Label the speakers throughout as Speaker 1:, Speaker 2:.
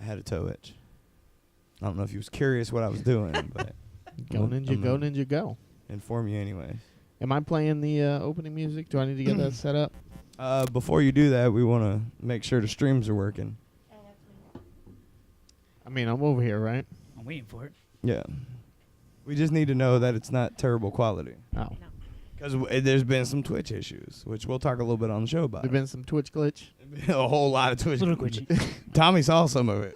Speaker 1: had a toe itch. I don't know if you was curious what I was doing, but
Speaker 2: Go ninja, go.
Speaker 1: Inform you anyways.
Speaker 2: Am I playing the opening music? Do I need to get that set up?
Speaker 1: Before you do that, we want to make sure the streams are working.
Speaker 2: I mean, I'm over here, right?
Speaker 3: I'm waiting for it.
Speaker 1: Yeah. We just need to know that it's not terrible quality.
Speaker 2: Oh.
Speaker 1: Because there's been some Twitch issues, which we'll talk a little bit on the show about.
Speaker 2: There's been some Twitch glitch.
Speaker 1: A whole lot of Twitch.
Speaker 3: Little glitchy.
Speaker 1: Tommy saw some of it.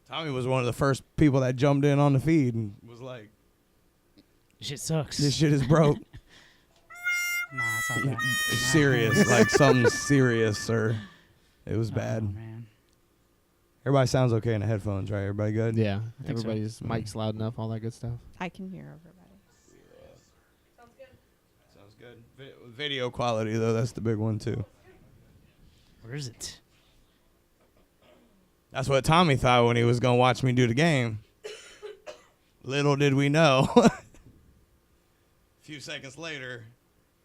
Speaker 1: Tommy was one of the first people that jumped in on the feed and was like,
Speaker 3: Shit sucks.
Speaker 1: this shit is broke.
Speaker 3: Nah, it's not that.
Speaker 1: Serious. Like something serious, sir. It was
Speaker 3: Oh,
Speaker 1: bad.
Speaker 3: man.
Speaker 1: Everybody sounds okay in the headphones, right? Everybody good?
Speaker 2: Yeah.
Speaker 3: think so.
Speaker 2: Everybody's mic's loud enough, all that good stuff.
Speaker 4: I can hear everybody.
Speaker 1: Sounds good. Video quality, though, that's the big one, too.
Speaker 3: Where is it?
Speaker 1: That's what Tommy thought when he was going to watch me do the game. Little did we know. A few seconds later,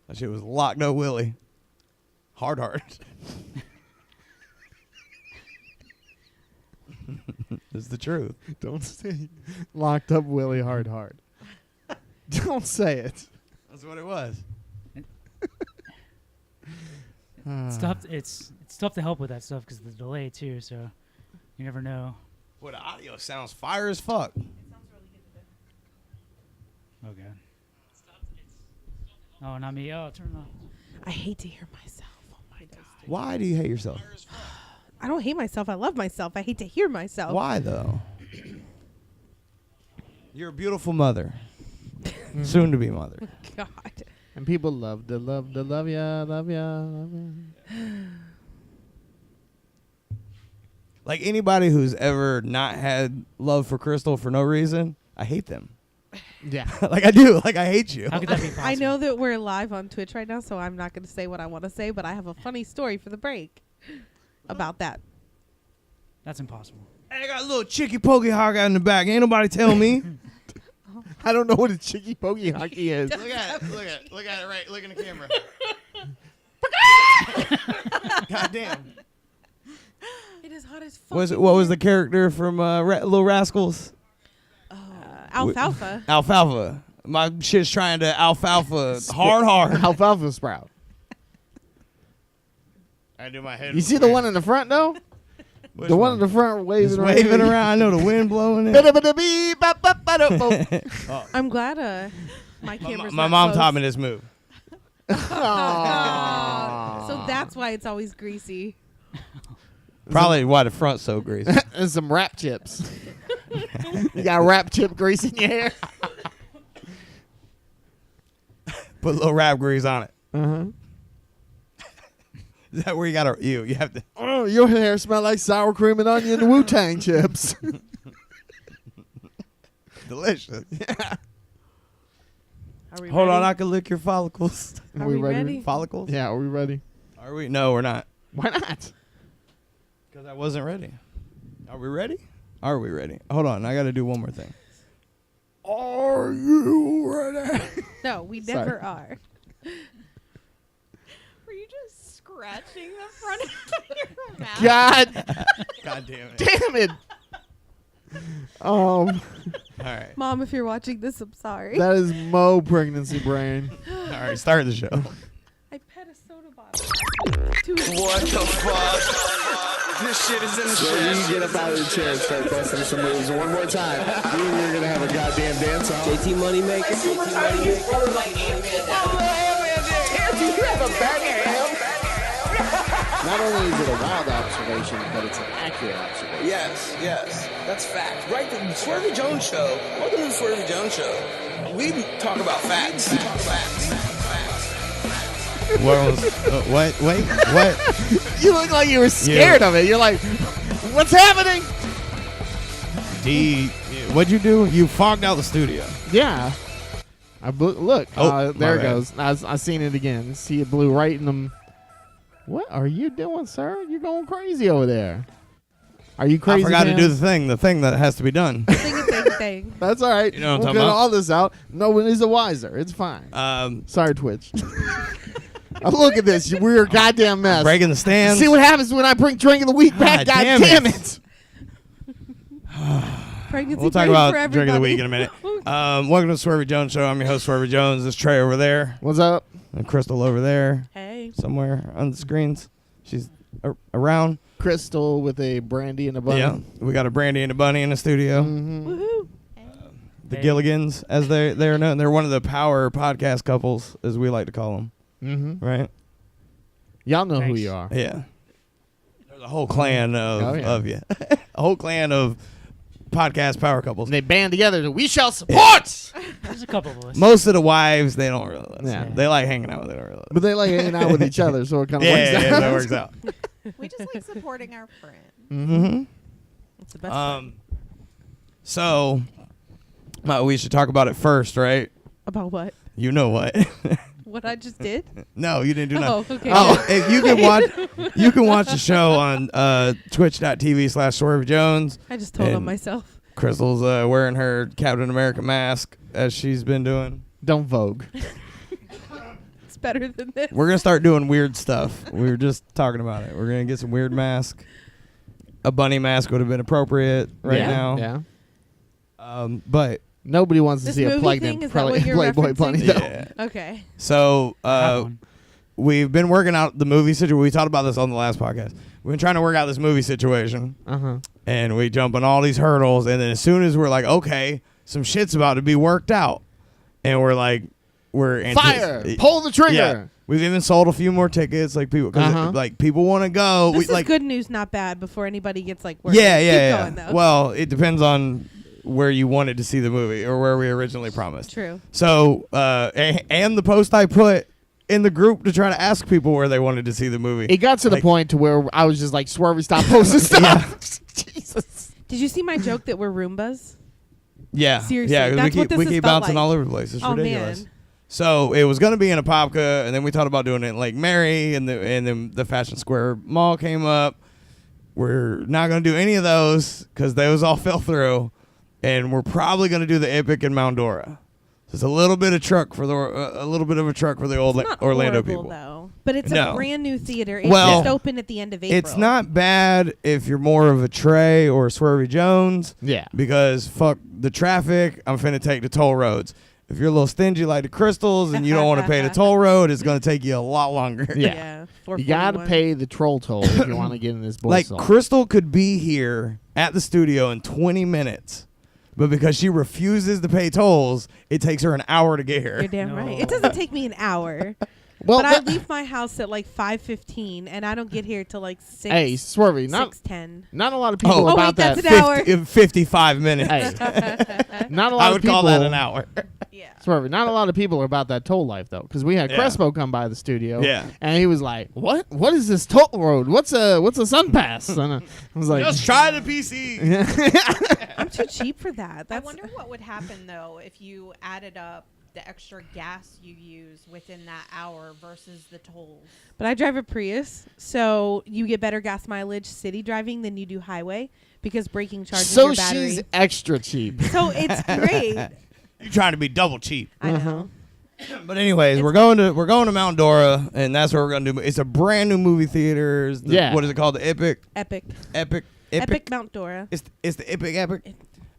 Speaker 1: that shit was locked up Willie. Hard. It's the truth.
Speaker 2: Don't say locked up Willie hard. Don't say it.
Speaker 1: That's what it was.
Speaker 3: It's tough to help with that stuff because of the delay too. So you never know.
Speaker 1: Boy, the audio sounds fire as fuck.
Speaker 3: Oh god. Oh, not me. Oh, turn it off.
Speaker 4: I hate to hear myself. Oh my god.
Speaker 1: Why do you hate yourself?
Speaker 4: I don't hate myself. I love myself. I hate to hear myself.
Speaker 1: Why, though? You're a beautiful mother. Soon to be mother.
Speaker 4: God.
Speaker 2: And people love ya.
Speaker 1: Like anybody who's ever not had love for Crystal for no reason, I hate them.
Speaker 2: Yeah.
Speaker 1: Like I do. Like I hate you.
Speaker 3: How could that be possible?
Speaker 4: I know that we're live on Twitch right now, so I'm not going to say what I want to say, but I have a funny story for the break about that.
Speaker 3: That's impossible.
Speaker 1: Hey, I got a little chicky pokey hog out in the back. Ain't nobody tell me.
Speaker 2: I don't know what a chicky pokey hockey is.
Speaker 1: Look at it. Look at it. Right. Look in the camera. God damn.
Speaker 4: It is hot as fuck.
Speaker 1: What was the character from Little Rascals?
Speaker 4: Alfalfa.
Speaker 1: Alfalfa. My shit's trying to alfalfa hard.
Speaker 2: Alfalfa sprout.
Speaker 1: I do my head.
Speaker 2: You see the one in the front though?
Speaker 1: Which
Speaker 2: the one in the front waving around.
Speaker 1: waving around. I know the wind blowing it.
Speaker 4: I'm glad my camera's
Speaker 1: My
Speaker 4: not
Speaker 1: mom
Speaker 4: close.
Speaker 1: taught me this move.
Speaker 4: So that's why it's always greasy.
Speaker 1: Probably why the front's so greasy.
Speaker 2: And some wrap chips. You got wrap chip grease in your hair?
Speaker 1: Put a little rap grease on it.
Speaker 2: Uh-huh.
Speaker 1: Is that where you got to you have to?
Speaker 2: Oh, your hair smell like sour cream and onion Wu-Tang chips.
Speaker 1: Delicious.
Speaker 2: Yeah.
Speaker 4: Are we
Speaker 1: Hold
Speaker 4: ready?
Speaker 1: on, I can lick your follicles.
Speaker 4: Are we ready?
Speaker 1: Follicles?
Speaker 2: Yeah, are we ready?
Speaker 1: Are we? No, we're not.
Speaker 2: Why not?
Speaker 1: Because I wasn't ready. Are we ready? Are we ready? Hold on, I got to do one more thing. Are you ready?
Speaker 4: No, we
Speaker 2: Sorry.
Speaker 4: never are.
Speaker 5: Were you just scratching the front of your mouth?
Speaker 2: God
Speaker 1: God damn it.
Speaker 2: damn it.
Speaker 1: All right.
Speaker 4: Mom, if you're watching this, I'm sorry.
Speaker 2: That is Mo pregnancy brain.
Speaker 1: All right, start the show.
Speaker 4: I pet a soda bottle.
Speaker 6: What the fuck? This shit is in the
Speaker 7: So
Speaker 6: shit.
Speaker 7: you get up out of the chair and start busting some moves. One more time. You're going to have a goddamn dance off.
Speaker 6: JT Moneymaker. JT
Speaker 7: Do you have a bag of ham? Not only is it a wild observation, but it's an accurate observation.
Speaker 6: Yes. That's fact. Right? The Swervey Jones Show. Welcome to the Swervey Jones Show. We talk about facts.
Speaker 1: What? Wait, what?
Speaker 2: You look like you were scared of it. You're like, what's happening?
Speaker 1: What'd you do? You fogged out the studio.
Speaker 2: Yeah. Look.
Speaker 1: Oh,
Speaker 2: there
Speaker 1: my
Speaker 2: it goes. I seen it again. See, it blew right in them. What are you doing, sir? You're going crazy over there. Are you crazy?
Speaker 1: I forgot to
Speaker 2: man?
Speaker 1: do the thing that has to be done.
Speaker 4: Thing.
Speaker 2: That's all right.
Speaker 1: You know what I'm
Speaker 2: we'll
Speaker 1: talking
Speaker 2: cut
Speaker 1: about?
Speaker 2: all this out. No one is a wiser. It's fine.
Speaker 1: Um,
Speaker 2: Sorry, Twitch. Look at this. We're a goddamn mess.
Speaker 1: Breaking the stands.
Speaker 2: See what happens when I bring drink of the week back. God damn it.
Speaker 4: Pregnancy
Speaker 1: We'll talk
Speaker 4: brain
Speaker 1: about
Speaker 4: for
Speaker 1: drink of the week in
Speaker 4: everybody.
Speaker 1: a minute. Welcome to the Swervey Jones Show. I'm your host, Swervey Jones. This Trey over there.
Speaker 2: What's up?
Speaker 1: And Crystal over there.
Speaker 4: Hey.
Speaker 1: Somewhere on the screens. She's around.
Speaker 2: Crystal with a brandy and a bunny.
Speaker 1: Yeah. We got a Brandy and a Bunny in the studio.
Speaker 2: Mm-hmm.
Speaker 4: Woohoo.
Speaker 1: The
Speaker 3: Hey.
Speaker 1: Gilligans, as they're known. They're one of the power podcast couples, as we like to call them.
Speaker 2: Mm-hmm.
Speaker 1: Right?
Speaker 2: Y'all know who
Speaker 3: Thanks.
Speaker 2: you are.
Speaker 1: Yeah. There's a whole clan
Speaker 2: Oh, yeah.
Speaker 1: of you. A whole clan of podcast power couples.
Speaker 2: They band together to We Shall Support!
Speaker 3: There's a couple of us.
Speaker 1: Most of the wives, they don't really listen.
Speaker 2: Yeah.
Speaker 1: They like hanging out with it. They don't really listen.
Speaker 2: But they like hanging out with each other, so it kind of
Speaker 1: Yeah,
Speaker 2: works
Speaker 1: yeah,
Speaker 2: out.
Speaker 1: yeah, that works out.
Speaker 5: We just like supporting our friends.
Speaker 1: Mm-hmm.
Speaker 4: That's the best part.
Speaker 1: So, we should talk about it first, right?
Speaker 4: About what?
Speaker 1: You know what?
Speaker 4: What I just did?
Speaker 1: No, you didn't do nothing.
Speaker 4: Oh, okay.
Speaker 1: Oh, if you can watch the show on twitch.tv/Swervey Jones.
Speaker 4: I just told on
Speaker 1: and-
Speaker 4: myself.
Speaker 1: Crystal's wearing her Captain America mask as she's been doing.
Speaker 2: Don't Vogue.
Speaker 4: It's better than this.
Speaker 1: We're gonna start doing weird stuff. We were just talking about it. We're gonna get some weird mask. A bunny mask would have been appropriate right
Speaker 2: yeah.
Speaker 1: now.
Speaker 2: Yeah.
Speaker 1: But
Speaker 2: Nobody wants to
Speaker 4: This
Speaker 2: see a
Speaker 4: movie thing,
Speaker 2: pregnant
Speaker 4: is that what you're
Speaker 2: Playboy
Speaker 4: referencing?
Speaker 2: bunny, though.
Speaker 1: yeah.
Speaker 4: Okay.
Speaker 1: So
Speaker 3: I have one.
Speaker 1: we've been working out the movie situation. We talked about this on the last podcast. We've been trying to work out this movie situation,
Speaker 2: Uh-huh.
Speaker 1: and we jump on all these hurdles. And then as soon as we're like, okay, some shit's about to be worked out, and we're like,
Speaker 2: Fire! Pull the trigger!
Speaker 1: Yeah. We've even sold a few more tickets, like people, cause
Speaker 2: Uh-huh.
Speaker 1: like people want to go.
Speaker 4: This is
Speaker 1: like,
Speaker 4: good news, not bad, before anybody gets like worried.
Speaker 1: yeah,
Speaker 4: Keep
Speaker 1: yeah.
Speaker 4: going, though.
Speaker 1: Well, it depends on where you wanted to see the movie or where we originally promised.
Speaker 4: True.
Speaker 1: So, and the post I put in the group to try to ask people where they wanted to see the movie.
Speaker 2: It got to the
Speaker 1: Like-
Speaker 2: point to where I was just like, Swervey, stop posting stuff. Jesus.
Speaker 4: Did you see my joke that we're Roombas?
Speaker 1: Yeah,
Speaker 4: Seriously,
Speaker 1: yeah. 'cause
Speaker 4: that's
Speaker 1: we
Speaker 4: what
Speaker 1: keep
Speaker 4: this
Speaker 1: we
Speaker 4: is
Speaker 1: keep
Speaker 4: felt
Speaker 1: bouncing
Speaker 4: like.
Speaker 1: all over the place. It's
Speaker 4: Oh,
Speaker 1: ridiculous.
Speaker 4: man.
Speaker 1: So it was going to be in Apopka, and then we thought about doing it in Lake Mary, and then the Fashion Square Mall came up. We're not going to do any of those because those all fell through, and we're probably going to do the Epic in Mount Dora. So it's a little bit of a little bit of a truck for the old
Speaker 4: It's not
Speaker 1: Orlando
Speaker 4: horrible,
Speaker 1: people.
Speaker 4: though. But it's
Speaker 1: No.
Speaker 4: a brand new theater. It
Speaker 1: Well,
Speaker 4: just opened at the end of April.
Speaker 1: It's not bad if you're more of a Trey or a Swervey Jones.
Speaker 2: Yeah.
Speaker 1: Because fuck the traffic, I'm finna take the toll roads. If you're a little stingy like the Crystals and you don't want to pay the toll road, it's gonna take you a lot longer.
Speaker 2: Yeah.
Speaker 4: Yeah.
Speaker 2: You got to
Speaker 4: 441.
Speaker 2: pay the troll toll if you want to get in this boy
Speaker 1: Like
Speaker 2: song.
Speaker 1: Crystal could be here at the studio in 20 minutes, but because she refuses to pay tolls, it takes her an hour to get
Speaker 4: You're
Speaker 1: here.
Speaker 4: damn
Speaker 3: No.
Speaker 4: right. It doesn't take me an hour.
Speaker 2: Well,
Speaker 4: but I
Speaker 2: that-
Speaker 4: leave my house at like 5:15, and I don't get here till like 6.
Speaker 2: hey, Swervey, not
Speaker 4: 6:10.
Speaker 2: not a lot of people
Speaker 1: Oh,
Speaker 2: about
Speaker 4: wait, that's
Speaker 2: that.
Speaker 4: an hour.
Speaker 1: 55 minutes.
Speaker 2: Hey, not a lot
Speaker 1: I
Speaker 2: of
Speaker 1: would
Speaker 2: people.
Speaker 1: call that an hour.
Speaker 5: Yeah.
Speaker 2: Swervey, not a lot of people are about that toll life though, because we had
Speaker 1: Yeah.
Speaker 2: Crespo come by the studio,
Speaker 1: Yeah.
Speaker 2: and he was like, "What? What is this toll road? What's a sun pass?" And I was like,
Speaker 1: Just try the PC.
Speaker 4: I'm too cheap for that.
Speaker 5: I
Speaker 4: That's
Speaker 5: wonder what would happen though if you added up the extra gas you use within that hour versus the tolls.
Speaker 4: But I drive a Prius, so you get better gas mileage city driving than you do highway because braking charges
Speaker 2: so
Speaker 4: your battery.
Speaker 2: she's extra cheap.
Speaker 4: So it's great.
Speaker 1: You're trying to be double cheap.
Speaker 4: I know.
Speaker 1: But anyways, we're going to Mount Dora, and that's where we're gonna do. It's a brand new movie theater.
Speaker 2: Yeah.
Speaker 1: What is it called? The Epic
Speaker 4: Epic Mount Dora.
Speaker 1: It's the Epic.
Speaker 4: Epic.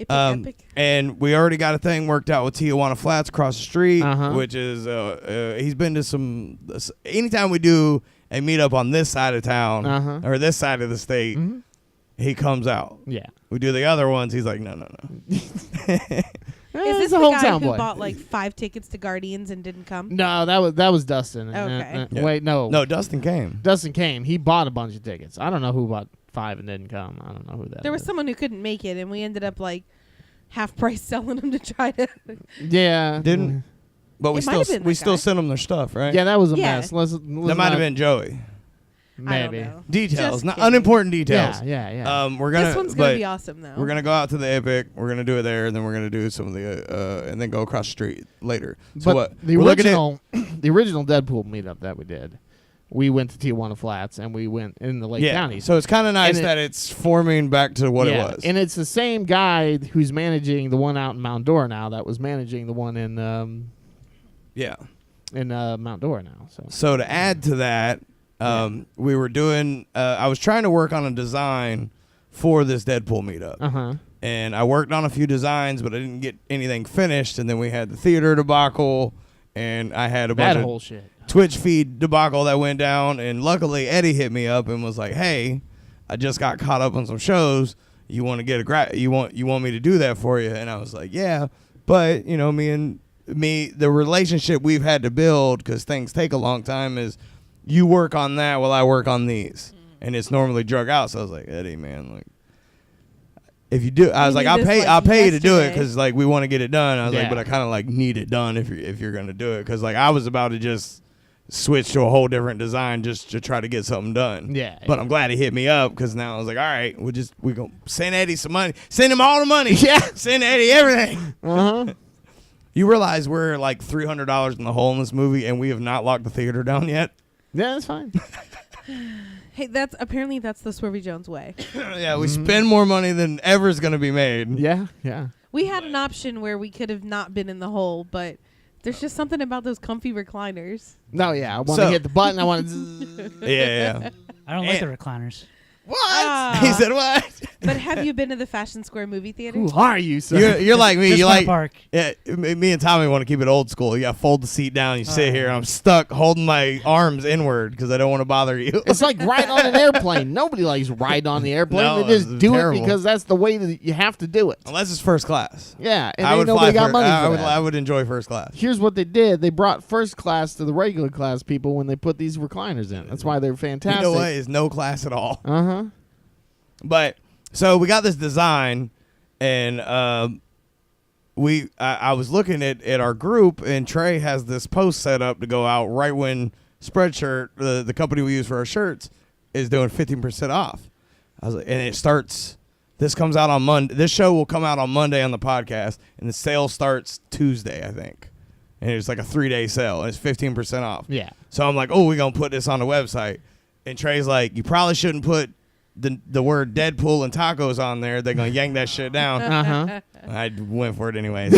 Speaker 4: Epic.
Speaker 1: And we already got a thing worked out with Tijuana Flats across the street,
Speaker 2: Uh-huh.
Speaker 1: which is he's been to some. Anytime we do a meetup on this side of town
Speaker 2: Uh-huh.
Speaker 1: or this side of the state,
Speaker 2: Mhm.
Speaker 1: he comes out.
Speaker 2: Yeah.
Speaker 1: We do the other ones. He's like, no.
Speaker 4: Is this
Speaker 2: He's a
Speaker 4: the guy
Speaker 2: hometown
Speaker 4: who
Speaker 2: boy.
Speaker 4: bought like 5 tickets to Guardians and didn't come?
Speaker 2: No, that was Dustin.
Speaker 4: Okay.
Speaker 1: Yeah.
Speaker 2: Wait, no.
Speaker 1: No, Dustin came.
Speaker 2: Dustin came. He bought a bunch of tickets. I don't know who bought 5 and didn't come. I don't know who that
Speaker 4: There was
Speaker 2: is.
Speaker 4: someone who couldn't make it, and we ended up like half price selling them to try to.
Speaker 2: Yeah.
Speaker 1: Didn't. But we
Speaker 4: It might have been that
Speaker 1: still
Speaker 4: guy.
Speaker 1: sent them their stuff, right?
Speaker 2: Yeah, that was a
Speaker 4: Yeah.
Speaker 2: mess. Let's
Speaker 1: That might have been Joey.
Speaker 2: Maybe.
Speaker 4: I don't know.
Speaker 1: Details,
Speaker 4: Just
Speaker 1: not
Speaker 4: kidding.
Speaker 1: unimportant details.
Speaker 2: Yeah.
Speaker 1: We're gonna.
Speaker 4: This one's gonna
Speaker 1: but
Speaker 4: be awesome though.
Speaker 1: We're gonna go out to the Epic. We're gonna do it there, and then we're gonna do some of the, and then go across the street later. So
Speaker 2: But
Speaker 1: what?
Speaker 2: the
Speaker 1: We're looking at-
Speaker 2: original, the original Deadpool meetup that we did, we went to Tijuana Flats and we went in the Lake
Speaker 1: yeah.
Speaker 2: County.
Speaker 1: So it's kind of nice
Speaker 2: And
Speaker 1: that it's forming back to what
Speaker 2: yeah,
Speaker 1: it was.
Speaker 2: and it's the same guy who's managing the one out in Mount Dora now that was managing the one in
Speaker 1: yeah.
Speaker 2: in Mount Dora now.
Speaker 1: So to add to that, we were doing. I was trying to work on a design for this Deadpool meetup. And I worked on a few designs, but I didn't get anything finished. And then we had the theater debacle, and I had a bunch
Speaker 2: whole
Speaker 1: of
Speaker 2: shit.
Speaker 1: Twitch feed debacle that went down. And luckily, Eddie hit me up and was like, "Hey, I just got caught up on some shows. You want to get you want me to do that for you?" And I was like, "Yeah." But you know, the relationship we've had to build, because things take a long time, is you work on that while I work on these, and it's normally drug out. So I was like, Eddie, man, like, if you do, I was like, I'll pay you to do it, because like we want to get it done. I was like, but I kind of like need it done if you're gonna do it, because like I was about to just switch to a whole different design just to try to get something done.
Speaker 2: Yeah.
Speaker 1: But I'm glad he hit me up, because now I was like, all right, we gonna send Eddie some money, send him all the money. Yeah, send Eddie everything. You realize we're like $300 in the hole in this movie, and we have not locked the theater down yet.
Speaker 2: Yeah, that's fine.
Speaker 4: Hey, that's the Swervey Jones way.
Speaker 1: Yeah, we spend more money than ever is going to be made.
Speaker 2: Yeah.
Speaker 4: We had an option where we could have not been in the hole, but there's just something about those comfy recliners.
Speaker 2: No, yeah, I want to hit the button. I want to.
Speaker 1: Yeah.
Speaker 3: I don't like the recliners.
Speaker 1: What? He said what?
Speaker 4: But have you been to the Fashion Square movie theater?
Speaker 2: Who are you, sir?
Speaker 1: You're like me.
Speaker 3: Just
Speaker 1: You
Speaker 3: one
Speaker 1: like
Speaker 3: park.
Speaker 1: Yeah. Me and Tommy want to keep it old school. You got to fold the seat down. You sit here. I'm stuck holding my arms inward because I don't want to bother you.
Speaker 2: It's like riding on an airplane. Nobody likes riding on the airplane.
Speaker 1: No,
Speaker 2: they just
Speaker 1: it's
Speaker 2: do
Speaker 1: terrible.
Speaker 2: it because that's the way that you have to do it.
Speaker 1: Unless it's first class.
Speaker 2: Yeah, and
Speaker 1: I
Speaker 2: ain't
Speaker 1: would
Speaker 2: nobody
Speaker 1: fly
Speaker 2: got money for that.
Speaker 1: I would enjoy first class.
Speaker 2: Here's what they did. They brought first class to the regular class people when they put these recliners in. That's why they're fantastic.
Speaker 1: You know what? It's no class at all.
Speaker 2: Uh-huh.
Speaker 1: But so we got this design, and I was looking at our group, and Trey has this post set up to go out right when Spreadshirt, the company we use for our shirts, is doing 15% off. I was like, and it starts. This comes out on Monday. This show will come out on Monday on the podcast, and the sale starts Tuesday, I think. And it's like a 3-day sale, and it's 15% off.
Speaker 2: Yeah.
Speaker 1: So I'm like, oh, we're gonna put this on the website, and Trey's like, you probably shouldn't put the word Deadpool and tacos on there. They're gonna yank that shit down. I went for it anyways.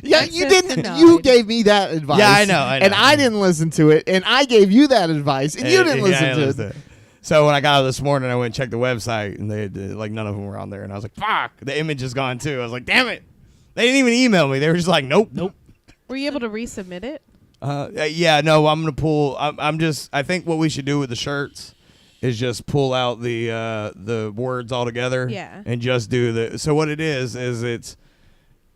Speaker 2: Yeah, you didn't. You gave me that advice.
Speaker 1: Yeah, I know.
Speaker 2: And I didn't listen to it, and I gave you that advice, and you didn't listen to it.
Speaker 1: So when I got out this morning, I went and checked the website, and they like none of them were on there, and I was like, fuck, the image is gone too. I was like, damn it. They didn't even email me. They were just like, nope.
Speaker 4: Were you able to resubmit it?
Speaker 1: Yeah, no, I'm gonna pull. I think what we should do with the shirts is just pull out the words all together.
Speaker 4: Yeah.
Speaker 1: And just do the. So what it is it's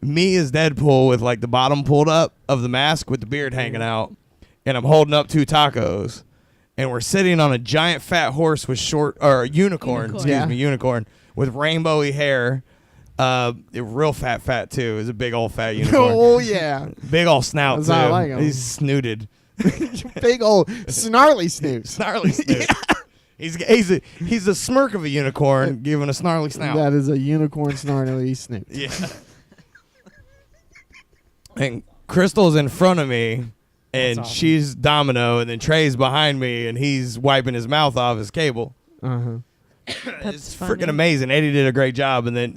Speaker 1: me as Deadpool with like the bottom pulled up of the mask with the beard hanging out, and I'm holding up 2 tacos, and we're sitting on a giant fat horse with unicorn. Excuse me, unicorn with rainbowy hair. Real fat too. It's a big old fat unicorn.
Speaker 2: Oh yeah.
Speaker 1: Big old snout
Speaker 2: That's
Speaker 1: too.
Speaker 2: how I like him.
Speaker 1: He's snooted.
Speaker 2: Big old snarly snoot.
Speaker 1: Snarly snoot. He's a smirk of a unicorn giving a snarly snout.
Speaker 2: That is a unicorn snarly snoot.
Speaker 1: Yeah. And Crystal's in front of me, and
Speaker 3: awesome.
Speaker 1: she's Domino, and then Trey's behind me, and he's wiping his mouth off his cable.
Speaker 2: Uh-huh.
Speaker 1: It's
Speaker 4: funny.
Speaker 1: freaking amazing. Eddie did a great job, and then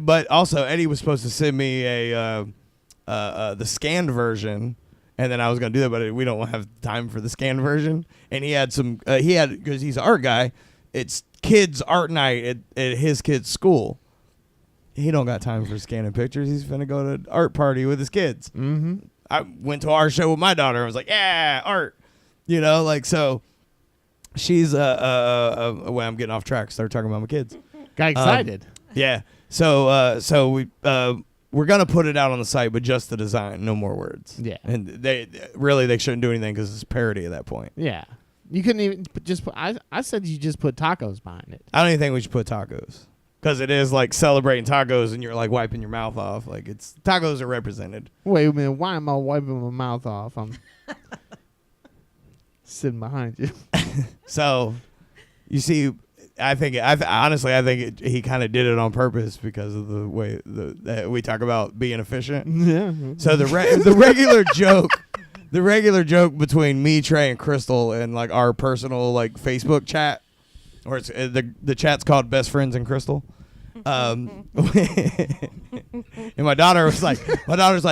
Speaker 1: but also Eddie was supposed to send me the scanned version. And then I was going to do that, but we don't have time for the scanned version. And he had because he's an art guy, it's kids art night at his kid's school. He don't got time for scanning pictures. He's finna go to an art party with his kids.
Speaker 2: Mm-hmm.
Speaker 1: I went to our show with my daughter. I was like, yeah, art. You know, like, so she's, well, I'm getting off track. Started talking about my kids.
Speaker 2: Got excited.
Speaker 1: Yeah. So we're going to put it out on the site, but just the design, no more words. Yeah. And they shouldn't do anything because it's parody at that point.
Speaker 2: Yeah. You couldn't even just put, I said you just put tacos behind it.
Speaker 1: I don't even think we should put tacos because it is like celebrating tacos and you're like wiping your mouth off. Like tacos are represented.
Speaker 2: Wait a minute. Why am I wiping my mouth off? I'm sitting behind you.
Speaker 1: So you see, I think he kind of did it on purpose because of the way that we talk about being efficient.
Speaker 2: Yeah.
Speaker 1: So the regular joke between me, Trey, and Crystal, and like our personal like Facebook chat, or it's the chat's called Best Friends and Crystal. And my daughter's like,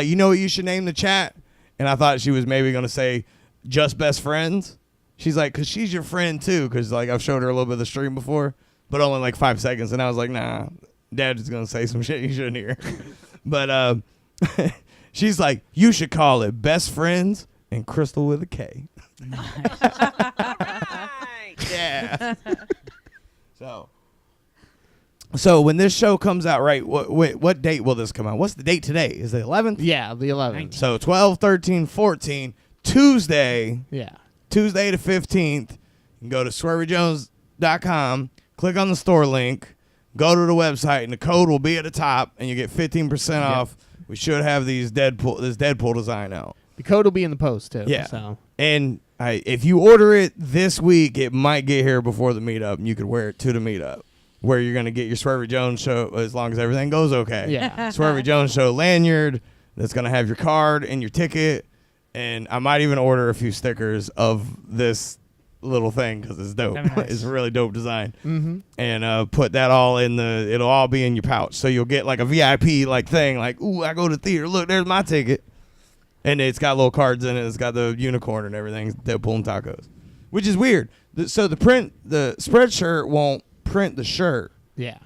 Speaker 1: you know what you should name the chat? And I thought she was maybe going to say just best friends. She's like, because she's your friend too. Because like I've showed her a little bit of the stream before, but only like 5 seconds. And I was like, nah, Dad is going to say some shit you shouldn't hear. But she's like, you should call it Best Friends and Crystal with a K. Yeah. So when this show comes out, right, what date will this come out? What's the date today? Is it 11th?
Speaker 2: Yeah, the 11th.
Speaker 1: So 12, 13, 14, Tuesday.
Speaker 2: Yeah.
Speaker 1: Tuesday the 15th. You can go to swerveyjones.com, click on the store link, go to the website, and the code will be at the top, and you get 15% off. We should have this Deadpool design out.
Speaker 2: The code will be in the post, too.
Speaker 1: Yeah.
Speaker 2: So.
Speaker 1: And if you order it this week, it might get here before the meetup, and you could wear it to the meetup, where you're going to get your Swervey Jones show as long as everything goes okay.
Speaker 2: Yeah.
Speaker 1: Swervey Jones show lanyard that's going to have your card and your ticket, and I might even order a few stickers of this little thing because it's dope.
Speaker 3: That'd be nice.
Speaker 1: It's a really dope design.
Speaker 2: Mm-hmm.
Speaker 1: And put that all it'll all be in your pouch. So you'll get like a VIP like thing, like, ooh, I go to the theater, look, there's my ticket. And it's got little cards in it. It's got the unicorn and everything, Deadpool and tacos, which is weird. So the Spreadshirt won't print the shirt,
Speaker 2: Yeah.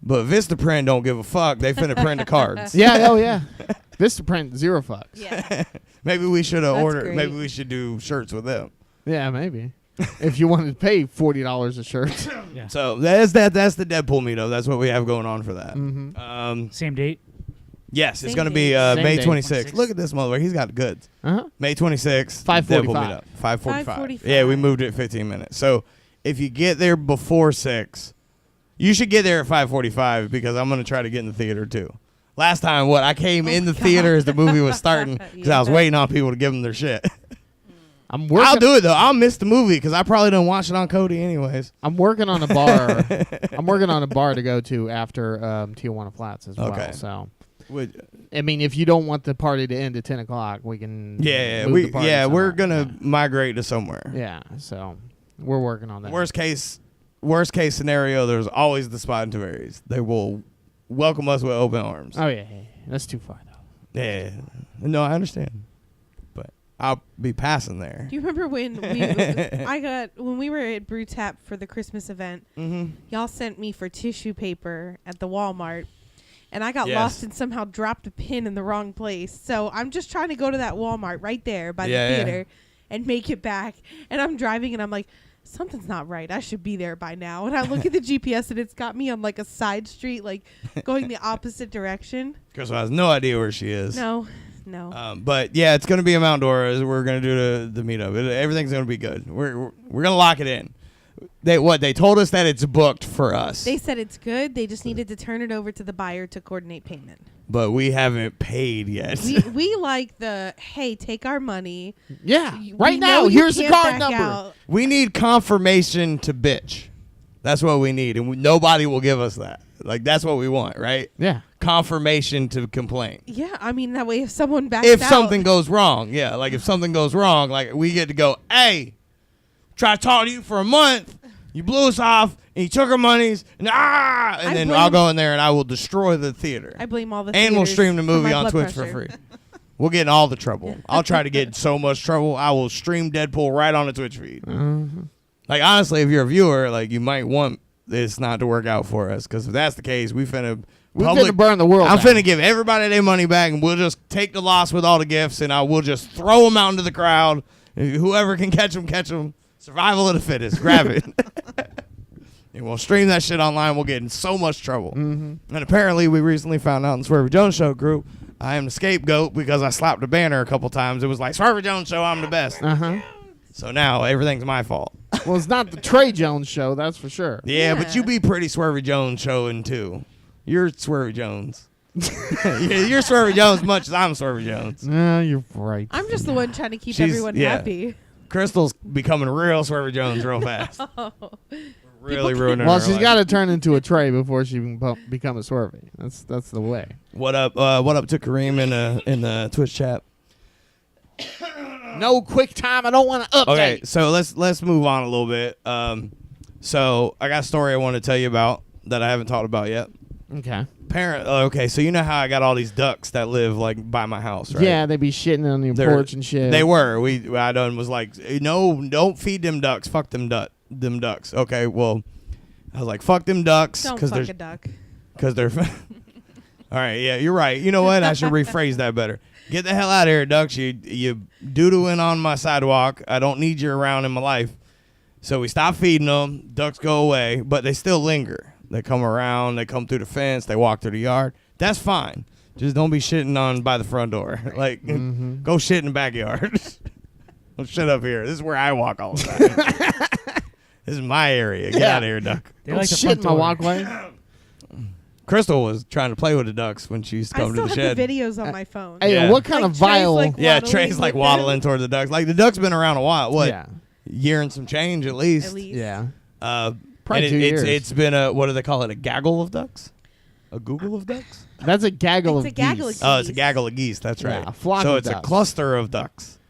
Speaker 1: but Vistaprint don't give a fuck. They finna print the cards.
Speaker 2: Yeah, oh, yeah. Vistaprint, 0 fucks.
Speaker 5: Yeah.
Speaker 1: Maybe we should have
Speaker 4: That's
Speaker 1: ordered.
Speaker 4: great.
Speaker 1: Maybe we should do shirts with them.
Speaker 2: Yeah, maybe. If you wanted to pay $40 a shirt.
Speaker 3: Yeah.
Speaker 1: So that's the Deadpool meetup. That's what we have going on for that.
Speaker 2: Mm-hmm.
Speaker 3: Same date.
Speaker 1: Yes, it's
Speaker 4: Same
Speaker 1: gonna be
Speaker 2: date.
Speaker 1: May
Speaker 2: Same
Speaker 1: 26th.
Speaker 3: 26th.
Speaker 1: Look at this motherfucker. He's got goods.
Speaker 2: Uh-huh.
Speaker 1: May 26th.
Speaker 2: 5:45.
Speaker 1: Deadpool meetup. 5:45.
Speaker 4: 5:45.
Speaker 1: Yeah, we moved it 15 minutes. So if you get there before 6, you should get there at 5:45 because I'm gonna try to get in the theater too. Last time, I came in the theater as the movie was starting because I was
Speaker 4: Yeah.
Speaker 1: waiting on people to give them their shit.
Speaker 2: I'm working.
Speaker 1: I'll do it though. I'll miss the movie because I probably don't watch it on Cody anyways.
Speaker 2: I'm working on a bar. I'm working on a bar to go to after Tijuana Flats as well.
Speaker 1: Okay.
Speaker 2: So,
Speaker 1: Would-
Speaker 2: I mean, if you don't want the party to end at 10 o'clock, we can.
Speaker 1: Yeah,
Speaker 2: move the party
Speaker 1: we're
Speaker 2: somewhere.
Speaker 1: gonna migrate to somewhere.
Speaker 2: Yeah. So we're working on that.
Speaker 1: Worst case scenario, there's always the spot in Tavares. They will welcome us with open arms.
Speaker 2: Oh yeah, that's too far though.
Speaker 1: Yeah, no, I understand, but I'll be passing there.
Speaker 4: Do you remember when when we were at Brew Tap for the Christmas event?
Speaker 1: Mm-hmm.
Speaker 4: Y'all sent me for tissue paper at the Walmart, and I got
Speaker 1: Yes.
Speaker 4: lost and somehow dropped a pin in the wrong place. So I'm just trying to go to that Walmart right there by
Speaker 1: Yeah,
Speaker 4: the
Speaker 1: yeah.
Speaker 4: theater and make it back. And I'm driving, and I'm like, something's not right. I should be there by now. And I look at the GPS, and it's got me on like a side street, like going the opposite direction.
Speaker 1: Crystal has no idea where she is.
Speaker 4: No.
Speaker 1: But yeah, it's gonna be in Mount Dora. We're gonna do the meetup. Everything's gonna be good. We're gonna lock it in. They told us that it's booked for us,
Speaker 4: They said it's good. They just needed to turn it over to the buyer to coordinate payment.
Speaker 1: but we haven't paid yet.
Speaker 4: We like the, hey, take our money.
Speaker 2: Yeah.
Speaker 4: We
Speaker 2: Right
Speaker 4: know
Speaker 2: now,
Speaker 4: you
Speaker 2: here's the
Speaker 4: can't
Speaker 2: card
Speaker 4: back
Speaker 2: number.
Speaker 4: out.
Speaker 1: We need confirmation to bitch. That's what we need, and nobody will give us that. Like that's what we want, right?
Speaker 2: Yeah.
Speaker 1: Confirmation to complain.
Speaker 4: Yeah, I mean, that way if someone backs
Speaker 1: If
Speaker 4: out.
Speaker 1: something goes wrong, yeah, like if something goes wrong, like we get to go, hey, try to talk to you for a month, you blew us off, and you took our monies, and
Speaker 4: I
Speaker 1: then
Speaker 4: blame-
Speaker 1: I'll go in there and I will destroy the theater,
Speaker 4: I blame all the
Speaker 1: and we'll
Speaker 4: theaters
Speaker 1: stream the
Speaker 4: for
Speaker 1: movie
Speaker 4: my
Speaker 1: on
Speaker 4: blood
Speaker 1: Twitch for
Speaker 4: pressure.
Speaker 1: free. We'll get in all the trouble. I'll try to get in so much trouble. I will stream Deadpool right on the Twitch feed. Like honestly, if you're a viewer, like you might want this not to work out for us, because if that's the case, we finna
Speaker 2: burn the world
Speaker 1: I'm
Speaker 2: down.
Speaker 1: finna give everybody their money back, and we'll just take the loss with all the gifts, and I will just throw them out into the crowd. Whoever can catch them, catch them. Survival of the fittest. Grab it. And we'll stream that shit online. We'll get in so much trouble. And apparently, we recently found out in the Swervey Jones Show group, I am the scapegoat because I slapped a banner a couple times. It was like, Swervey Jones Show, I'm the best.
Speaker 2: Uh-huh.
Speaker 1: So now everything's my fault.
Speaker 2: Well, it's not the Trey Jones show, that's for sure.
Speaker 1: Yeah, but you be pretty Swervey Jones showing too. You're Swervey Jones. You're Swervey Jones much as I'm Swervey Jones.
Speaker 2: No, you're right.
Speaker 4: I'm just the one trying to keep
Speaker 1: She's-
Speaker 4: everyone
Speaker 1: yeah.
Speaker 4: happy.
Speaker 1: Crystal's becoming real Swervey Jones real fast. Really ruining
Speaker 2: Well,
Speaker 1: her
Speaker 2: she's
Speaker 1: life.
Speaker 2: got to turn into a Trey before she can become a Swervey. That's the way.
Speaker 1: What up to Kareem in the Twitch chat?
Speaker 2: No quick time. I don't want to update.
Speaker 1: Okay, so let's move on a little bit. So I got a story I want to tell you about that I haven't talked about yet.
Speaker 2: Okay.
Speaker 1: Okay, so you know how I got all these ducks that live like by my house, right?
Speaker 2: Yeah, they be shitting on your porch and shit.
Speaker 1: They were. I done was like, no, don't feed them ducks. Fuck them ducks. Okay, well, I was like, fuck them ducks.
Speaker 4: Don't fuck a duck.
Speaker 1: Because they're. All right, yeah, you're right. You know what? I should rephrase that better. Get the hell out of here, ducks. You doodling on my sidewalk. I don't need you around in my life. So we stop feeding them. Ducks go away, but they still linger. They come around. They come through the fence. They walk through the yard. That's fine. Just don't be shitting on by the front door. Like, go shit in the backyard. Don't shit up here. This is where I walk all the time. This is my area. Get out of here, duck.
Speaker 3: They
Speaker 2: Don't
Speaker 3: like the
Speaker 2: shit in
Speaker 3: front
Speaker 2: my
Speaker 3: door.
Speaker 2: walkway.
Speaker 1: Crystal was trying to play with the ducks when she's
Speaker 4: I
Speaker 1: come to
Speaker 4: still
Speaker 1: the
Speaker 4: have
Speaker 1: shed.
Speaker 4: the videos on my phone.
Speaker 2: Hey,
Speaker 1: Yeah.
Speaker 2: what kind
Speaker 4: Like
Speaker 2: of
Speaker 4: Trey's,
Speaker 2: vile?
Speaker 4: like,
Speaker 1: Yeah,
Speaker 4: waddling
Speaker 1: Trey's like
Speaker 4: with
Speaker 1: waddling toward the ducks. Like the duck's been around a while. What?
Speaker 2: Yeah.
Speaker 1: Year and some change at least.
Speaker 4: At least.
Speaker 2: Yeah.
Speaker 1: Probably
Speaker 2: and 2 years.
Speaker 1: It's been a, what do they call it? A gaggle of ducks? A Google of ducks?
Speaker 2: That's a gaggle
Speaker 4: It's
Speaker 2: of
Speaker 4: a gaggle
Speaker 2: geese.
Speaker 4: of
Speaker 1: Oh, it's a gaggle of geese. That's
Speaker 2: Yeah,
Speaker 1: right.
Speaker 2: a flock
Speaker 1: so
Speaker 2: of
Speaker 1: it's a
Speaker 2: ducks.
Speaker 1: cluster of ducks.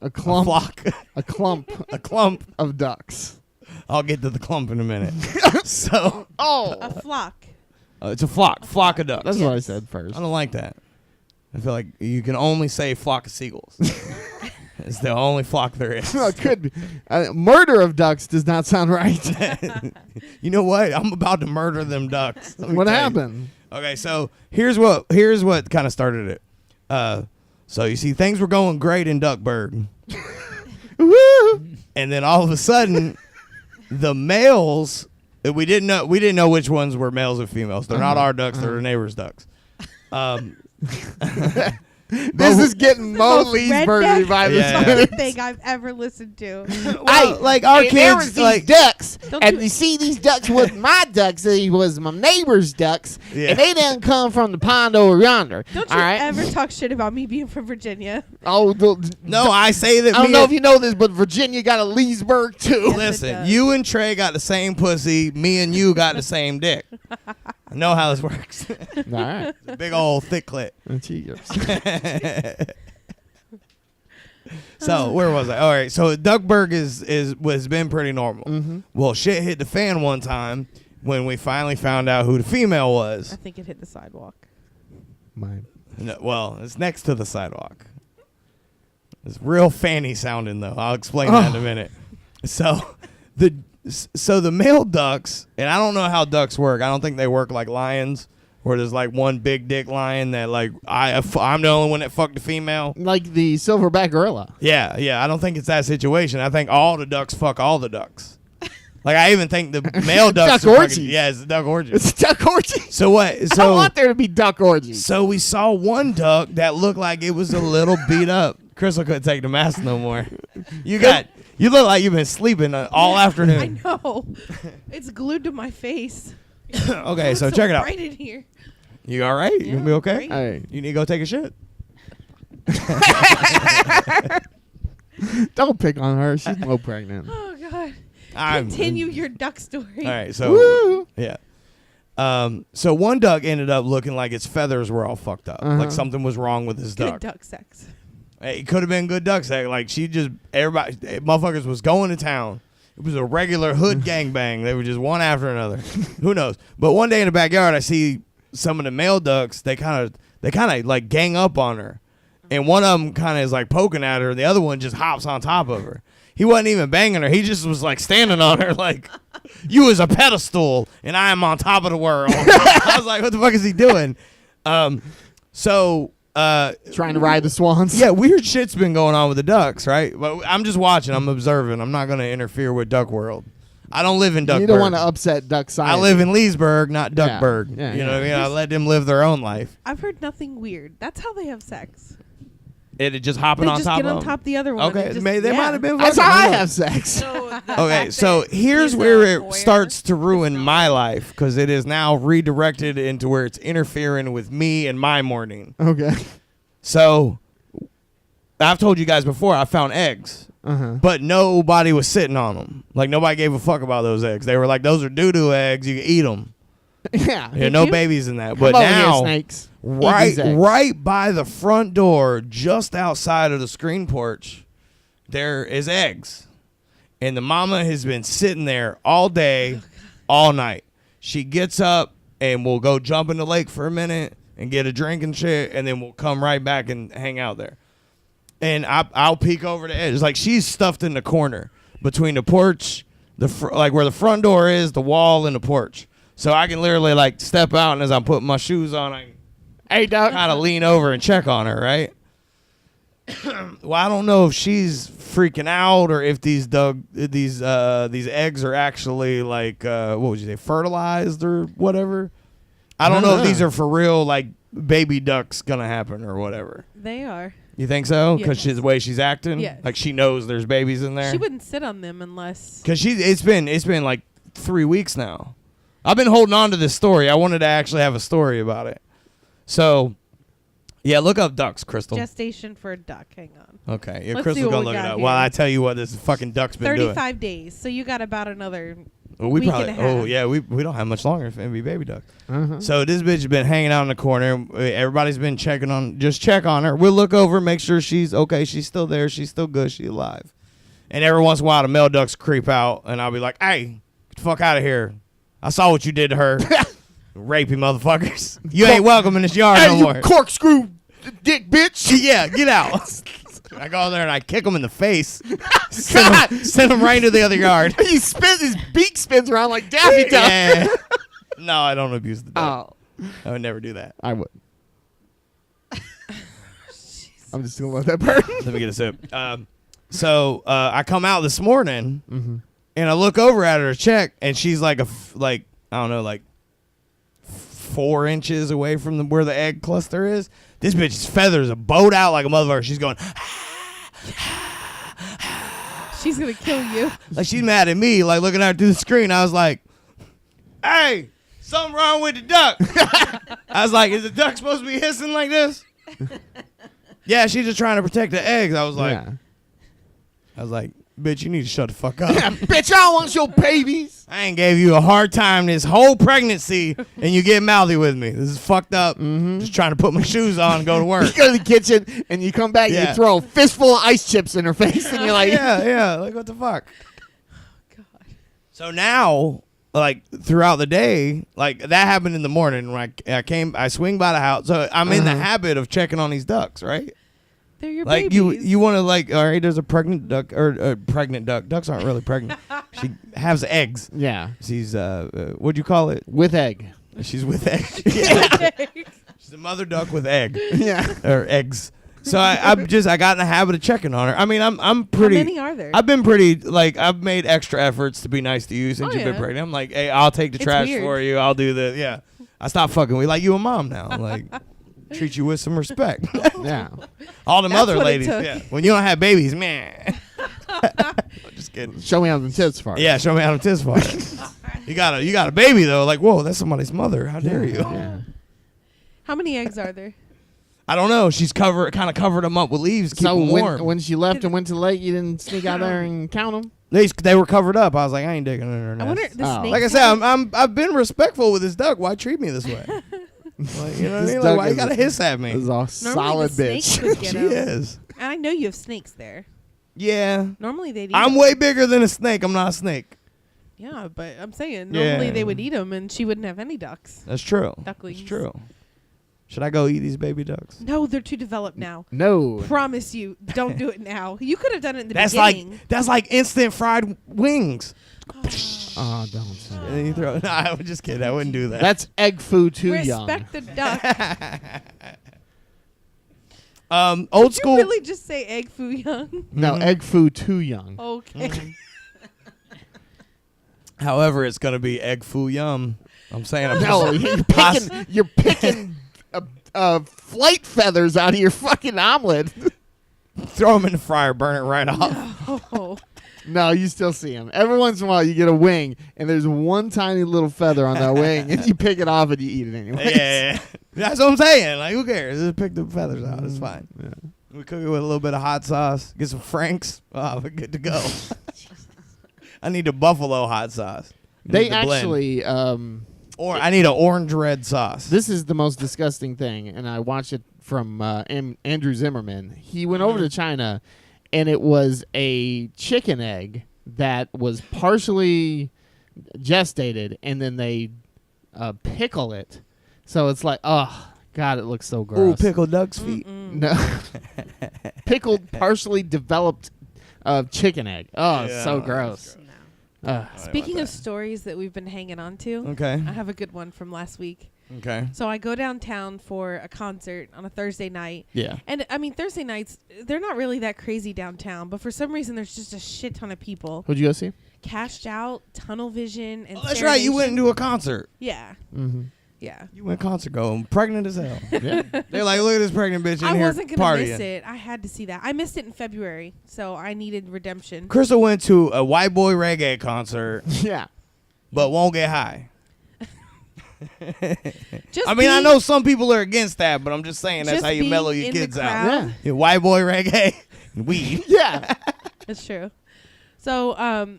Speaker 2: A clump.
Speaker 1: A flock.
Speaker 2: A clump
Speaker 1: A clump.
Speaker 2: of ducks.
Speaker 1: I'll get to the clump in a minute. So
Speaker 4: A flock.
Speaker 1: it's a flock. Flock of ducks.
Speaker 2: That's what I
Speaker 4: Yes.
Speaker 2: said first.
Speaker 1: I don't like that. I feel like you can only say flock of seagulls. It's the only flock there is.
Speaker 2: Well, it could be. Murder of ducks does not sound right.
Speaker 1: You know what? I'm about to murder them ducks. Let me
Speaker 2: What
Speaker 1: tell you.
Speaker 2: happened?
Speaker 1: Okay, so here's what kind of started it. So you see, things were going great in Duckburg,
Speaker 2: Woo!
Speaker 1: and then all of a sudden, the males we didn't know which ones were males and females. They're not our ducks; they're the neighbors' ducks.
Speaker 2: This is getting Mo
Speaker 4: Most
Speaker 2: Leesburg
Speaker 4: redneck
Speaker 2: vibes.
Speaker 1: Yeah.
Speaker 4: thing I've ever listened to.
Speaker 1: Well, like our
Speaker 7: And there was
Speaker 1: kids,
Speaker 7: these
Speaker 1: like
Speaker 7: ducks,
Speaker 4: Don't
Speaker 7: and
Speaker 4: you-
Speaker 7: you see these ducks with my ducks. They was my neighbor's ducks,
Speaker 1: Yeah.
Speaker 7: and they didn't come from the pond over yonder.
Speaker 4: Don't
Speaker 7: all
Speaker 4: you
Speaker 7: right?
Speaker 4: ever talk shit about me being from Virginia.
Speaker 7: Oh,
Speaker 1: no, I say that.
Speaker 7: I don't
Speaker 1: me
Speaker 7: know
Speaker 1: and-
Speaker 7: if you know this, but Virginia got a Leesburg too.
Speaker 4: Yes, it
Speaker 1: Listen,
Speaker 4: does.
Speaker 1: you and Trey got the same pussy. Me and you got the same dick. I know how this works.
Speaker 2: All right.
Speaker 1: Big old thick clit.
Speaker 2: Cheers.
Speaker 1: So where was I? All right. So Duckburg has been pretty normal.
Speaker 2: Mm-hmm.
Speaker 1: Well, shit hit the fan one time when we finally found out who the female
Speaker 4: I
Speaker 1: was.
Speaker 4: think it hit the sidewalk.
Speaker 2: Mine.
Speaker 1: No, well, it's next to the sidewalk. It's real fanny sounding though. I'll explain that in a minute. So the male ducks, and I don't know how ducks work. I don't think they work like lions, where there's like one big dick lion that like I'm the only one that fucked the female.
Speaker 2: Like the silverback gorilla.
Speaker 1: Yeah. I don't think it's that situation. I think all the ducks fuck all the ducks. Like I even think the male ducks.
Speaker 2: Duck
Speaker 1: are
Speaker 2: orgies.
Speaker 1: fucking, yeah, it's a duck orgy.
Speaker 2: It's a duck orgy.
Speaker 1: So what?
Speaker 2: I
Speaker 1: So
Speaker 2: want there to be duck orgies.
Speaker 1: So we saw one duck that looked like it was a little beat up. Crystal couldn't take the mask no more. You look like you've been sleeping all
Speaker 4: I
Speaker 1: afternoon.
Speaker 4: know. It's glued to my face.
Speaker 1: Okay, so
Speaker 4: It's
Speaker 1: check it out.
Speaker 4: Right in here.
Speaker 1: You all right? You gonna be okay?
Speaker 4: great.
Speaker 2: Hey,
Speaker 1: You need to go take a shit.
Speaker 2: don't pick on her. She's low pregnant.
Speaker 4: Oh God.
Speaker 1: I'm-
Speaker 4: Continue your duck story.
Speaker 1: All right, so
Speaker 2: Woo!
Speaker 1: yeah. So one duck ended up looking like its feathers were all fucked up. Like something was wrong with his
Speaker 4: Good
Speaker 1: duck.
Speaker 4: duck sex.
Speaker 1: It could have been good duck sex. Like everybody, motherfuckers was going to town. It was a regular hood gangbang. They were just one after another. Who knows? But one day in the backyard, I see some of the male ducks. They kind of like gang up on her, and one of them kind of is like poking at her. And the other one just hops on top of her. He wasn't even banging her. He just was like standing on her, like you is a pedestal, and I am on top of the world. I was like, what the fuck is he doing?
Speaker 2: Trying to ride the swans.
Speaker 1: Yeah, weird shit's been going on with the ducks, right? But I'm just watching. I'm observing. I'm not going to interfere with Duck World. I don't live in Duckburg.
Speaker 2: You don't want to upset duck side.
Speaker 1: I live in Leesburg, not
Speaker 2: Yeah.
Speaker 1: Duckburg.
Speaker 2: Yeah,
Speaker 1: you know
Speaker 2: yeah.
Speaker 1: what I mean? I let them live their own life.
Speaker 4: I've heard nothing weird. That's how they have sex.
Speaker 1: It just hopping
Speaker 4: They
Speaker 1: on
Speaker 4: just
Speaker 1: top
Speaker 4: get
Speaker 1: of
Speaker 4: on
Speaker 1: them.
Speaker 4: top of the other one.
Speaker 1: Okay,
Speaker 4: and just,
Speaker 1: they
Speaker 4: yeah.
Speaker 1: might have been.
Speaker 2: That's
Speaker 1: fucking
Speaker 2: how I
Speaker 1: who knows?
Speaker 2: have sex.
Speaker 5: So the
Speaker 1: Okay,
Speaker 5: fact
Speaker 1: so
Speaker 5: that
Speaker 1: here's
Speaker 5: he's
Speaker 1: where
Speaker 5: a
Speaker 1: it
Speaker 5: voyeur
Speaker 1: starts to
Speaker 5: is
Speaker 1: ruin
Speaker 5: not-
Speaker 1: my life because it is now redirected into where it's interfering with me and my morning.
Speaker 2: Okay.
Speaker 1: So I've told you guys before, I found eggs. But nobody was sitting on them. Like, nobody gave a fuck about those eggs. They were like, those are doo-doo eggs. You can eat them.
Speaker 2: Yeah.
Speaker 1: Yeah, no babies in that.
Speaker 2: Come
Speaker 1: But
Speaker 2: over here,
Speaker 1: now,
Speaker 2: snakes. Eat
Speaker 1: right
Speaker 2: these eggs.
Speaker 1: right by the front door, just outside of the screen porch, there is eggs. And the mama has been sitting there all day, all night. She gets up and we'll go jump in the lake for a minute and get a drink and shit, and then we'll come right back and hang out there. And I'll peek over the edge. It's like she's stuffed in the corner between the porch, like where the front door is, the wall, and the porch. So I can literally like step out, and as I'm putting my shoes on, I kind of lean over and check on her, right? Well, I don't know if she's freaking out or if these eggs are actually like what would you say, fertilized or whatever. I don't know if these are for real, like baby ducks gonna happen or whatever.
Speaker 4: They are.
Speaker 1: You think so? Because
Speaker 4: Yes.
Speaker 1: the way she's acting,
Speaker 4: Yes.
Speaker 1: like she knows there's babies in there.
Speaker 4: She wouldn't sit on them unless.
Speaker 1: Because it's been like 3 weeks now. I've been holding on to this story. I wanted to actually have a story about it. So, yeah, look up ducks, Crystal.
Speaker 4: Gestation for a duck. Hang on.
Speaker 1: Okay, yeah,
Speaker 4: Let's see
Speaker 1: Crystal's
Speaker 4: what
Speaker 1: gonna
Speaker 4: we
Speaker 1: look it
Speaker 4: got
Speaker 1: up.
Speaker 4: here.
Speaker 1: While I tell you what this fucking duck's been doing.
Speaker 4: 35 days. So you got about another.
Speaker 1: Well, we
Speaker 4: week
Speaker 1: probably.
Speaker 4: and a half.
Speaker 1: Oh yeah, we don't have much longer for be baby duck.
Speaker 2: Uh-huh.
Speaker 1: So this bitch has been hanging out in the corner. Everybody's been check on her. We'll look over, make sure she's okay. She's still there. She's still good. She's alive. And every once in a while, the male ducks creep out, and I'll be like, "Hey, get the fuck out of here! I saw what you did to her, rapey motherfuckers. You ain't welcome in this yard no more."
Speaker 2: Corkscrew dick bitch.
Speaker 1: Yeah, get out. I go there and I kick him in the face. Send him right into the other yard.
Speaker 2: He spins, his beak spins around like Daffy Duck.
Speaker 1: Yeah. No, I don't abuse the dog.
Speaker 2: Oh,
Speaker 1: I would never do that.
Speaker 2: I would. I'm just gonna let that burn.
Speaker 1: Let me get a sip. So I come out this morning
Speaker 2: Mm-hmm.
Speaker 1: and I look over at her to check, and she's like I don't know, like 4 inches away from where the egg cluster is. This bitch's feathers are bowed out like a motherfucker. She's going.
Speaker 4: She's gonna kill you.
Speaker 1: Like she's mad at me, like looking at her through the screen. I was like, "Hey, something wrong with the duck." I was like, "Is the duck supposed to be hissing like this?" Yeah, she's just trying to protect the eggs. I was like, "Bitch, you need to shut the fuck up."
Speaker 2: Bitch, I don't want your babies.
Speaker 1: I ain't gave you a hard time this whole pregnancy, and you get mouthy with me. This is fucked up.
Speaker 2: Mm-hmm.
Speaker 1: Just trying to put my shoes on and go to work.
Speaker 2: You go to the kitchen and you come back and
Speaker 1: Yeah.
Speaker 2: you throw a fistful of ice chips in her face, and you're like,
Speaker 1: yeah, like what the fuck?
Speaker 4: God.
Speaker 1: So now, like throughout the day, like that happened in the morning when I swing by the house. So I'm in the habit of checking on these ducks, right?
Speaker 4: They're your
Speaker 1: Like
Speaker 4: babies.
Speaker 1: you want to like, all right, there's a pregnant duck or a pregnant duck. Ducks aren't really pregnant. She has eggs.
Speaker 2: yeah,
Speaker 1: She's what'd you call it?
Speaker 2: with egg.
Speaker 1: She's with egg. Yeah. She's a mother duck with egg
Speaker 2: Yeah.
Speaker 1: or eggs. So I got in the habit of checking on her. I mean, I'm pretty.
Speaker 4: How many are there?
Speaker 1: I've been pretty, like, I've made extra efforts to be nice to you since
Speaker 4: Oh,
Speaker 1: you've been
Speaker 4: yeah.
Speaker 1: pregnant. I'm like, hey, I'll take the
Speaker 4: It's
Speaker 1: trash
Speaker 4: weird.
Speaker 1: for you. I'll do the, yeah. I stopped fucking with you. Like, you a mom now. Like, treat you with some respect.
Speaker 2: Yeah.
Speaker 1: All them
Speaker 4: That's
Speaker 1: other
Speaker 4: what it
Speaker 1: ladies.
Speaker 4: took.
Speaker 1: Yeah. When you don't have babies, man. I'm just kidding.
Speaker 2: Show me how the tits fart.
Speaker 1: Yeah, show me how to tis fart. You got a baby, though. Like, whoa, that's somebody's mother. How dare you?
Speaker 2: Yeah.
Speaker 4: How many eggs are there?
Speaker 1: I don't know. She's kind of covered them up with leaves, keep
Speaker 2: So
Speaker 1: them warm.
Speaker 2: when she left and went to the lake, you didn't sneak out there and count them?
Speaker 1: They were covered up. I was like, I ain't digging in her nest.
Speaker 4: I wonder. The
Speaker 2: Oh.
Speaker 4: snakes
Speaker 1: Like I said, I've been respectful with this duck. Why treat me this way? Like, you know what I
Speaker 2: This
Speaker 1: mean?
Speaker 2: duck
Speaker 1: Like, why you
Speaker 2: is
Speaker 1: gotta hiss at me?
Speaker 2: This is a
Speaker 4: Normally
Speaker 2: solid
Speaker 4: the snakes
Speaker 2: bitch.
Speaker 4: would get
Speaker 1: She
Speaker 4: 'em.
Speaker 1: is.
Speaker 4: And I know you have snakes there.
Speaker 1: Yeah.
Speaker 4: Normally they'd eat
Speaker 1: I'm
Speaker 4: 'em.
Speaker 1: way bigger than a snake. I'm not a snake.
Speaker 4: Yeah, but I'm saying
Speaker 1: Yeah.
Speaker 4: normally they would eat them, and she wouldn't have any ducks.
Speaker 1: That's true.
Speaker 4: Ducklings.
Speaker 1: That's true. Should I go eat these baby ducks?
Speaker 4: No, they're too developed now.
Speaker 2: No.
Speaker 4: Promise you, don't do it now. You could have done it in the
Speaker 1: That's
Speaker 4: beginning.
Speaker 1: like instant fried wings.
Speaker 2: Oh, don't say
Speaker 1: And then you throw. No, I was just kidding. I wouldn't do that.
Speaker 2: That's egg food too young.
Speaker 4: Respect the duck.
Speaker 1: Old
Speaker 4: Did
Speaker 1: school.
Speaker 4: you really just say egg foo young?
Speaker 2: No,
Speaker 1: Mhm.
Speaker 2: egg food too young.
Speaker 4: Okay.
Speaker 1: However, it's gonna be egg foo yum. I'm saying. I'm
Speaker 2: No,
Speaker 1: just-
Speaker 2: you're picking flight feathers out of your fucking omelet.
Speaker 1: throw them in the fryer, burn it right off.
Speaker 4: Oh.
Speaker 2: No, you still see them. Every once in a while, you get a wing, and there's one tiny little feather on that wing, and you pick it off and you eat it anyway.
Speaker 1: Yeah, that's what I'm saying. Like, who cares? Just pick the feathers out. It's fine.
Speaker 2: Yeah.
Speaker 1: We cook it with a little bit of hot sauce. Get some Franks. Oh, we're good to go. I need the buffalo hot sauce. I
Speaker 2: They
Speaker 1: need the blend.
Speaker 2: actually,
Speaker 1: or I need an orange red sauce.
Speaker 2: this is the most disgusting thing, and I watched it from Andrew Zimmerman. He went over to China, and it was a chicken egg that was partially gestated, and then they pickle it. So it's like, oh God, it looks so
Speaker 1: Ooh,
Speaker 2: gross.
Speaker 1: pickled duck's feet.
Speaker 2: No. Pickled, partially developed chicken egg. Oh, it's
Speaker 1: Yeah,
Speaker 2: so
Speaker 1: that's
Speaker 2: gross.
Speaker 5: No.
Speaker 4: Speaking of stories that we've been hanging on to,
Speaker 1: Okay.
Speaker 4: I have a good one from last week.
Speaker 1: Okay.
Speaker 4: So I go downtown for a concert on a Thursday night.
Speaker 1: Yeah.
Speaker 4: And I mean, Thursday nights, they're not really that crazy downtown, but for some reason, there's just a shit ton of people.
Speaker 2: Who'd you go see?
Speaker 4: Cashed Out, Tunnel Vision, and
Speaker 1: Oh, that's right. You went
Speaker 4: Serenation.
Speaker 1: into a concert.
Speaker 4: Yeah.
Speaker 2: Mm-hmm.
Speaker 4: Yeah.
Speaker 1: You went concert going, pregnant as hell.
Speaker 2: Yeah.
Speaker 1: They're like, look at this pregnant bitch in
Speaker 4: I
Speaker 1: here
Speaker 4: wasn't going to
Speaker 1: partying.
Speaker 4: miss it. I had to see that. I missed it in February, so I needed redemption.
Speaker 1: Crystal went to a white boy reggae concert,
Speaker 2: Yeah.
Speaker 1: but won't get high.
Speaker 4: Just
Speaker 1: I mean, I
Speaker 4: be-
Speaker 1: know some people are against that, but I'm just saying that's
Speaker 4: just
Speaker 1: how you
Speaker 4: be
Speaker 1: mellow your
Speaker 4: in the
Speaker 1: kids out.
Speaker 4: crowd.
Speaker 2: Yeah.
Speaker 1: Yeah, white boy reggae and weed.
Speaker 2: Yeah.
Speaker 4: That's true. So,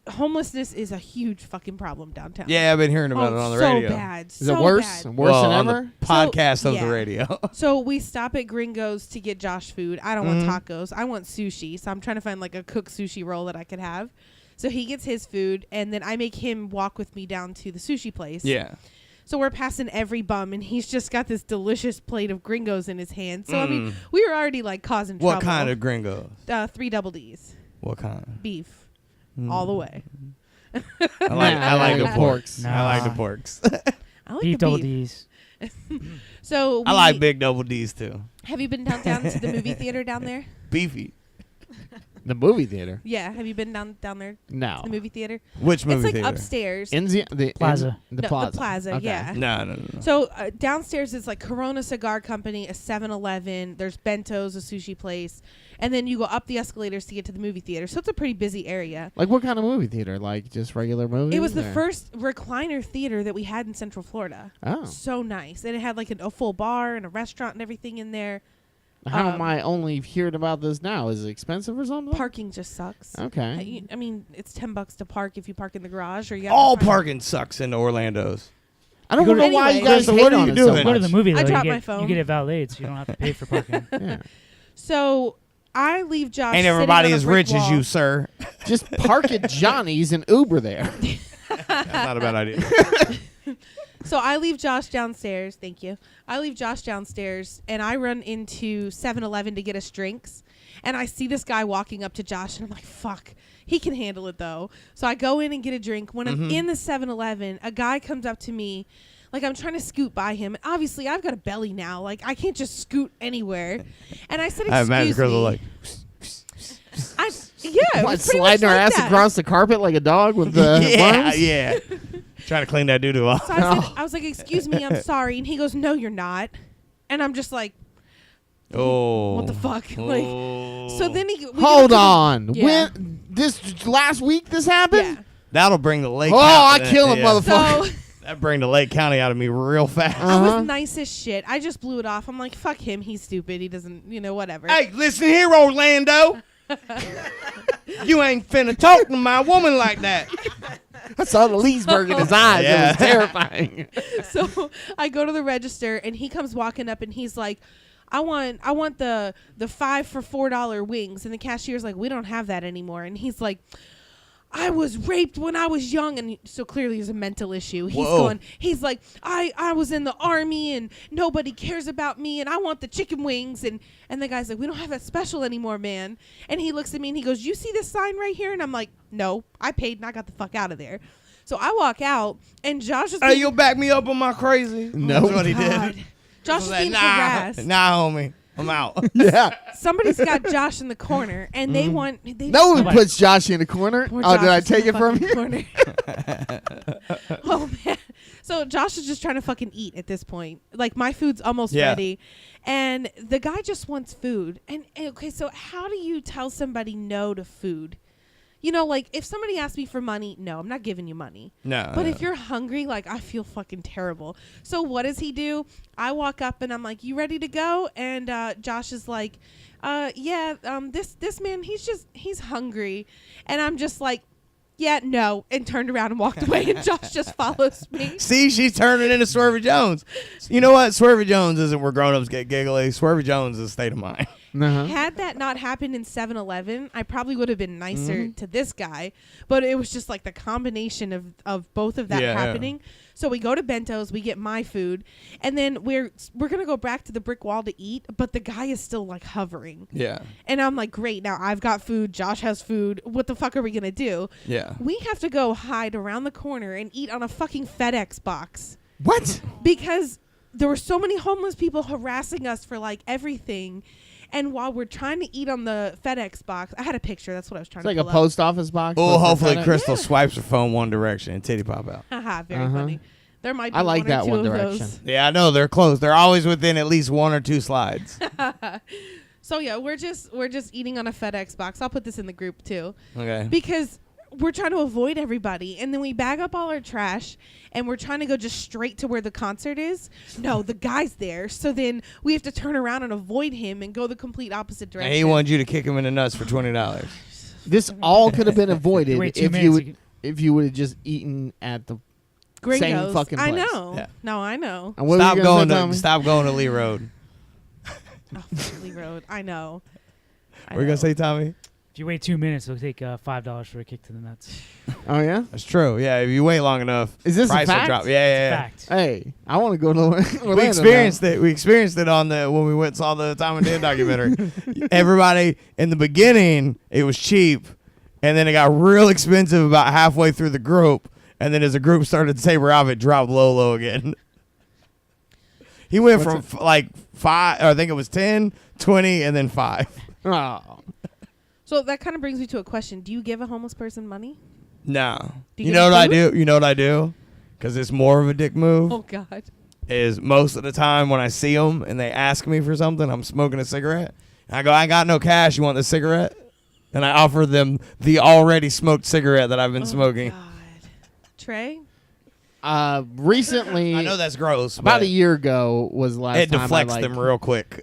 Speaker 4: homelessness is a huge fucking problem downtown.
Speaker 1: Yeah, I've been hearing about it on the
Speaker 4: so
Speaker 1: radio.
Speaker 4: bad.
Speaker 2: Is
Speaker 4: so
Speaker 2: it worse?
Speaker 4: bad.
Speaker 2: Worse than
Speaker 1: on
Speaker 2: ever?
Speaker 1: the podcast
Speaker 4: So,
Speaker 1: of
Speaker 4: yeah.
Speaker 1: the radio.
Speaker 4: So we stop at Gringo's to get Josh food. I don't
Speaker 1: Mhm.
Speaker 4: want tacos. I want sushi. So I'm trying to find like a cooked sushi roll that I could have. So he gets his food, and then I make him walk with me down to the sushi place.
Speaker 1: Yeah.
Speaker 4: So we're passing every bum, and he's just got this delicious plate of Gringos in his hand. So I mean,
Speaker 1: Mm.
Speaker 4: we were already like causing
Speaker 1: What
Speaker 4: trouble.
Speaker 1: kind of gringos?
Speaker 4: 3 double D's,
Speaker 1: What kind?
Speaker 4: beef,
Speaker 1: Mm.
Speaker 4: all the way.
Speaker 1: I like the
Speaker 2: Nah.
Speaker 1: porks.
Speaker 3: Nah.
Speaker 1: I like the porks.
Speaker 4: I like
Speaker 3: Beef
Speaker 4: the
Speaker 3: double
Speaker 4: beef.
Speaker 3: D's.
Speaker 4: So
Speaker 1: I like big double D's too.
Speaker 4: Have you been down to the movie theater down there?
Speaker 1: Beefy.
Speaker 2: The movie theater.
Speaker 4: Yeah. Have you been down there
Speaker 2: No.
Speaker 4: to the movie theater?
Speaker 1: Which movie
Speaker 4: It's like
Speaker 1: theater?
Speaker 4: upstairs.
Speaker 2: The
Speaker 3: Plaza.
Speaker 2: The
Speaker 4: No,
Speaker 2: plaza.
Speaker 4: The plaza,
Speaker 2: Okay.
Speaker 4: yeah.
Speaker 1: No.
Speaker 4: So downstairs is like Corona Cigar Company, a 7-Eleven. There's Bento's, a sushi place, and then you go up the escalators to get to the movie theater. So it's a pretty busy area.
Speaker 2: Like what kind of movie theater? Like just regular movies?
Speaker 4: It was the
Speaker 2: or-
Speaker 4: first recliner theater that we had in Central Florida.
Speaker 2: Oh.
Speaker 4: So nice, and it had like a full bar and a restaurant and everything in there.
Speaker 2: How am I only hearing about this now? Is it expensive or something?
Speaker 4: Parking just sucks.
Speaker 2: Okay.
Speaker 4: I mean, it's $10 to park if you park in the garage, or you have
Speaker 1: All
Speaker 4: to find-
Speaker 1: parking sucks in Orlando's.
Speaker 2: I don't
Speaker 3: You
Speaker 2: know
Speaker 3: go to-
Speaker 2: why you
Speaker 4: Anyway.
Speaker 2: guys
Speaker 1: So
Speaker 2: hate
Speaker 1: what are
Speaker 2: on
Speaker 1: you
Speaker 2: it so
Speaker 1: doing?
Speaker 3: Go to the
Speaker 2: much.
Speaker 3: movie though.
Speaker 4: I dropped
Speaker 3: you
Speaker 4: my
Speaker 3: get,
Speaker 4: phone.
Speaker 3: You get it valeted, so you don't have to pay for parking.
Speaker 2: Yeah.
Speaker 4: So I leave Josh.
Speaker 1: Ain't
Speaker 4: sitting
Speaker 1: everybody
Speaker 4: on a
Speaker 1: as
Speaker 4: brick
Speaker 1: rich as
Speaker 4: wall.
Speaker 1: you, sir.
Speaker 2: Just park at Johnny's and Uber there.
Speaker 1: That's not a bad idea.
Speaker 4: So I leave Josh downstairs. Thank you. I leave Josh downstairs, and I run into 7-Eleven to get us drinks. And I see this guy walking up to Josh, and I'm like, fuck, he can handle it, though. So I go in and get a drink. When I'm in the 7-Eleven, a guy comes up to me. Like, I'm trying to scoot by him. Obviously, I've got a belly now. Like, I can't just scoot anywhere. And I said,
Speaker 1: I imagine
Speaker 4: excuse
Speaker 1: Crystal
Speaker 4: me.
Speaker 1: like,
Speaker 4: Yeah, it
Speaker 2: What,
Speaker 4: was pretty much
Speaker 2: sliding her
Speaker 4: like
Speaker 2: ass
Speaker 4: that.
Speaker 2: across the carpet like a dog with the
Speaker 1: yeah,
Speaker 2: worms?
Speaker 1: yeah. Trying to clean that doo-doo off.
Speaker 4: So I was like, excuse me, I'm sorry. And he goes, no, you're not. And I'm just like,
Speaker 1: Oh.
Speaker 4: what the fuck? Like, so then we get
Speaker 2: Hold
Speaker 4: up to the-
Speaker 2: on.
Speaker 4: Yeah.
Speaker 2: When this last week this happened?
Speaker 4: Yeah.
Speaker 1: That'll bring the lake.
Speaker 2: Oh,
Speaker 1: out.
Speaker 2: I kill him, motherfucker.
Speaker 4: So
Speaker 1: That bring the Lake County out of me real fast.
Speaker 4: I
Speaker 2: Uh-huh.
Speaker 4: was nice as shit. I just blew it off. I'm like, fuck him. He's stupid. He doesn't, whatever.
Speaker 1: Hey, listen here, Orlando. You ain't finna talk to my woman like that.
Speaker 2: I saw the Leesburg in his eyes.
Speaker 1: Yeah.
Speaker 2: It was terrifying.
Speaker 4: So I go to the register, and he comes walking up, and he's like, I want the $5 for $4 wings. And the cashier's like, we don't have that anymore. And he's like, I was raped when I was young. And so clearly there's a mental issue. He's like, I was in the army and nobody cares about me and I want the chicken wings. And the guy's like, we don't have that special anymore, man. And he looks at me and he goes, you see this sign right here? And I'm like, no, I paid and I got the fuck out of there. So I walk out and Josh is
Speaker 1: Hey, you'll back me up on my crazy?
Speaker 2: No.
Speaker 1: That's what he
Speaker 4: God.
Speaker 1: did.
Speaker 4: Josh is
Speaker 1: I was
Speaker 4: being
Speaker 1: like,
Speaker 4: harassed.
Speaker 1: Nah, homie. I'm out.
Speaker 2: Yeah.
Speaker 4: Somebody's got Josh in the corner and they want
Speaker 2: No one puts Josh in the corner.
Speaker 4: Poor
Speaker 2: Oh, did
Speaker 4: Josh
Speaker 2: I
Speaker 4: is in
Speaker 2: take
Speaker 4: the
Speaker 2: it from
Speaker 4: fucking
Speaker 2: you?
Speaker 4: corner. Oh man. So Josh is just trying to fucking eat at this point. Like my food's almost
Speaker 1: Yeah.
Speaker 4: ready. And the guy just wants food. And okay, so how do you tell somebody no to food? Like if somebody asks me for money, no, I'm not giving you money.
Speaker 1: No.
Speaker 4: But if you're hungry, like I feel fucking terrible. So what does he do? I walk up and I'm like, "You ready to go?" And Josh is like, "Yeah, this man, he's hungry." And I'm just like, "Yeah, no," and turned around and walked away. And Josh just follows me.
Speaker 1: See, she's turning into Swervey Jones. You know what? Swervey Jones isn't where grown-ups get giggly. Swervey Jones is a state of mind.
Speaker 2: Uh-huh.
Speaker 4: Had that not happened in 7-Eleven, I probably would have been nicer to this guy. But it was just like the combination of both of that happening. So we go to Bento's, we get my food, and then we're gonna go back to the brick wall to eat, but the guy is still like hovering.
Speaker 1: Yeah.
Speaker 4: And I'm like, great, now I've got food, Josh has food. What the fuck are we gonna do?
Speaker 1: Yeah.
Speaker 4: We have to go hide around the corner and eat on a fucking FedEx box.
Speaker 2: What?
Speaker 4: Because there were so many homeless people harassing us for like everything. And while we're trying to eat on the FedEx box, I had a picture. That's what I was trying
Speaker 2: It's
Speaker 4: to
Speaker 2: like a
Speaker 4: pull
Speaker 2: post office box.
Speaker 1: Oh,
Speaker 2: but for
Speaker 1: hopefully
Speaker 2: FedEx?
Speaker 1: Crystal swipes her phone one direction and titty pop out.
Speaker 4: Haha, very
Speaker 2: Uh-huh.
Speaker 4: funny. There might be
Speaker 2: I like
Speaker 4: one or
Speaker 2: that
Speaker 4: two
Speaker 2: one
Speaker 4: of
Speaker 2: direction.
Speaker 4: those.
Speaker 1: Yeah, I know they're close. They're always within at least 1 or 2 slides.
Speaker 4: So yeah, we're just eating on a FedEx box. I'll put this in the group too.
Speaker 1: Okay.
Speaker 4: Because we're trying to avoid everybody, and then we bag up all our trash and we're trying to go just straight to where the concert is. No, the guy's there, so then we have to turn around and avoid him and go the complete opposite direction.
Speaker 1: And he wanted you to kick him in the nuts for $20.
Speaker 2: This all could have been avoided
Speaker 3: Wait 2
Speaker 2: if
Speaker 3: minutes.
Speaker 2: you would have just eaten at the
Speaker 4: Gringos.
Speaker 2: same fucking
Speaker 4: I
Speaker 2: place.
Speaker 4: know.
Speaker 1: Yeah.
Speaker 4: No, I know.
Speaker 2: And what were you gonna say, Tommy?
Speaker 1: Stop going to Lee Road.
Speaker 4: Oh, Lee Road. I know.
Speaker 1: What are you gonna say, Tommy?
Speaker 3: If you wait 2 minutes, it'll take $5 for a kick to the nuts.
Speaker 2: Oh yeah.
Speaker 1: That's true. Yeah, if you wait long enough,
Speaker 2: Is this a
Speaker 1: price will
Speaker 2: fact?
Speaker 1: drop. Yeah, yeah, yeah.
Speaker 3: Fact.
Speaker 2: Hey, I want to go to Orlando.
Speaker 1: We experienced it. We experienced it on the when we went and saw the Tom and Dan documentary. Everybody in the beginning, it was cheap, and then it got real expensive about halfway through the group, and then as the group started to taper off, it dropped low again. He went from like 5, or I think it was 10, 20, and then 5.
Speaker 2: Oh.
Speaker 4: So that kind of brings me to a question. Do you give a homeless person money?
Speaker 1: No.
Speaker 4: Do
Speaker 1: You
Speaker 4: you
Speaker 1: know
Speaker 4: give
Speaker 1: what I
Speaker 4: food?
Speaker 1: do? You know what I do? Because it's more of a dick move.
Speaker 4: Oh, God.
Speaker 1: Is most of the time when I see them and they ask me for something, I'm smoking a cigarette. And I go, I ain't got no cash. You want the cigarette? And I offer them the already smoked cigarette that I've been smoking.
Speaker 4: God. Trey?
Speaker 2: Recently,
Speaker 1: I know that's gross.
Speaker 2: about
Speaker 1: but
Speaker 2: a year ago was the last
Speaker 1: it
Speaker 2: time
Speaker 1: deflects
Speaker 2: I,
Speaker 1: them real quick.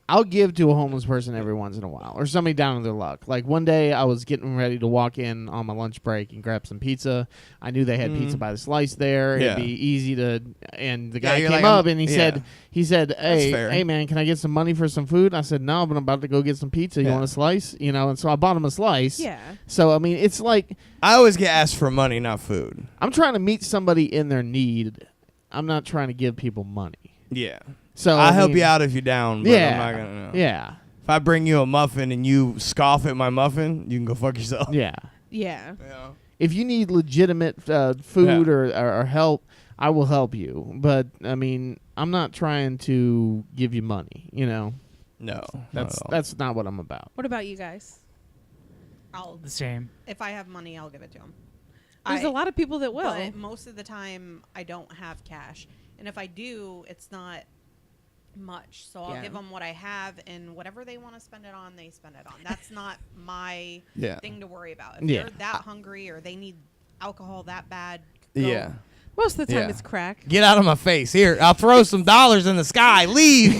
Speaker 2: I'll give to a homeless person every once in a while, or somebody down on their luck. Like one day, I was getting ready to walk in on my lunch break and grab some pizza. I knew they had pizza by the slice there.
Speaker 1: Yeah.
Speaker 2: It'd be easy to. And the guy
Speaker 1: you're
Speaker 2: came
Speaker 1: like,
Speaker 2: up and he
Speaker 1: yeah.
Speaker 2: said,
Speaker 1: fair.
Speaker 2: hey man, can I get some money for some food? I said, no, but I'm about to go get some pizza. You
Speaker 1: Yeah.
Speaker 2: want a slice? You know, and so I bought him a slice.
Speaker 4: Yeah.
Speaker 2: So I mean, it's like
Speaker 1: I always get asked for money, not food.
Speaker 2: I'm trying to meet somebody in their need. I'm not trying to give people money.
Speaker 1: Yeah.
Speaker 2: So
Speaker 1: I'll
Speaker 2: I
Speaker 1: help
Speaker 2: mean,
Speaker 1: you out if you're down, but
Speaker 2: Yeah.
Speaker 1: I'm not going to know.
Speaker 2: Yeah.
Speaker 1: If I bring you a muffin and you scoff at my muffin, you can go fuck yourself.
Speaker 2: Yeah.
Speaker 4: Yeah.
Speaker 1: Yeah.
Speaker 2: If you need legitimate food or help, I will help you. But I mean, I'm not trying to give you money. You know,
Speaker 1: No.
Speaker 2: that's not what I'm about.
Speaker 4: What about you guys?
Speaker 3: The same.
Speaker 5: If I have money, I'll give it to him.
Speaker 4: There's a lot of people that will.
Speaker 5: But most of the time, I don't have cash. And if I do, it's not much. So I'll
Speaker 4: Yeah.
Speaker 5: give them what I have, and whatever they want to spend it on, they spend it on. That's not my
Speaker 1: Yeah.
Speaker 5: thing to worry about. If
Speaker 2: Yeah.
Speaker 5: they're that hungry or they need alcohol that bad, go.
Speaker 1: Yeah.
Speaker 4: Most of the time
Speaker 1: Yeah.
Speaker 4: it's crack.
Speaker 1: Get out of my face. Here, I'll throw some dollars in the sky. Leave.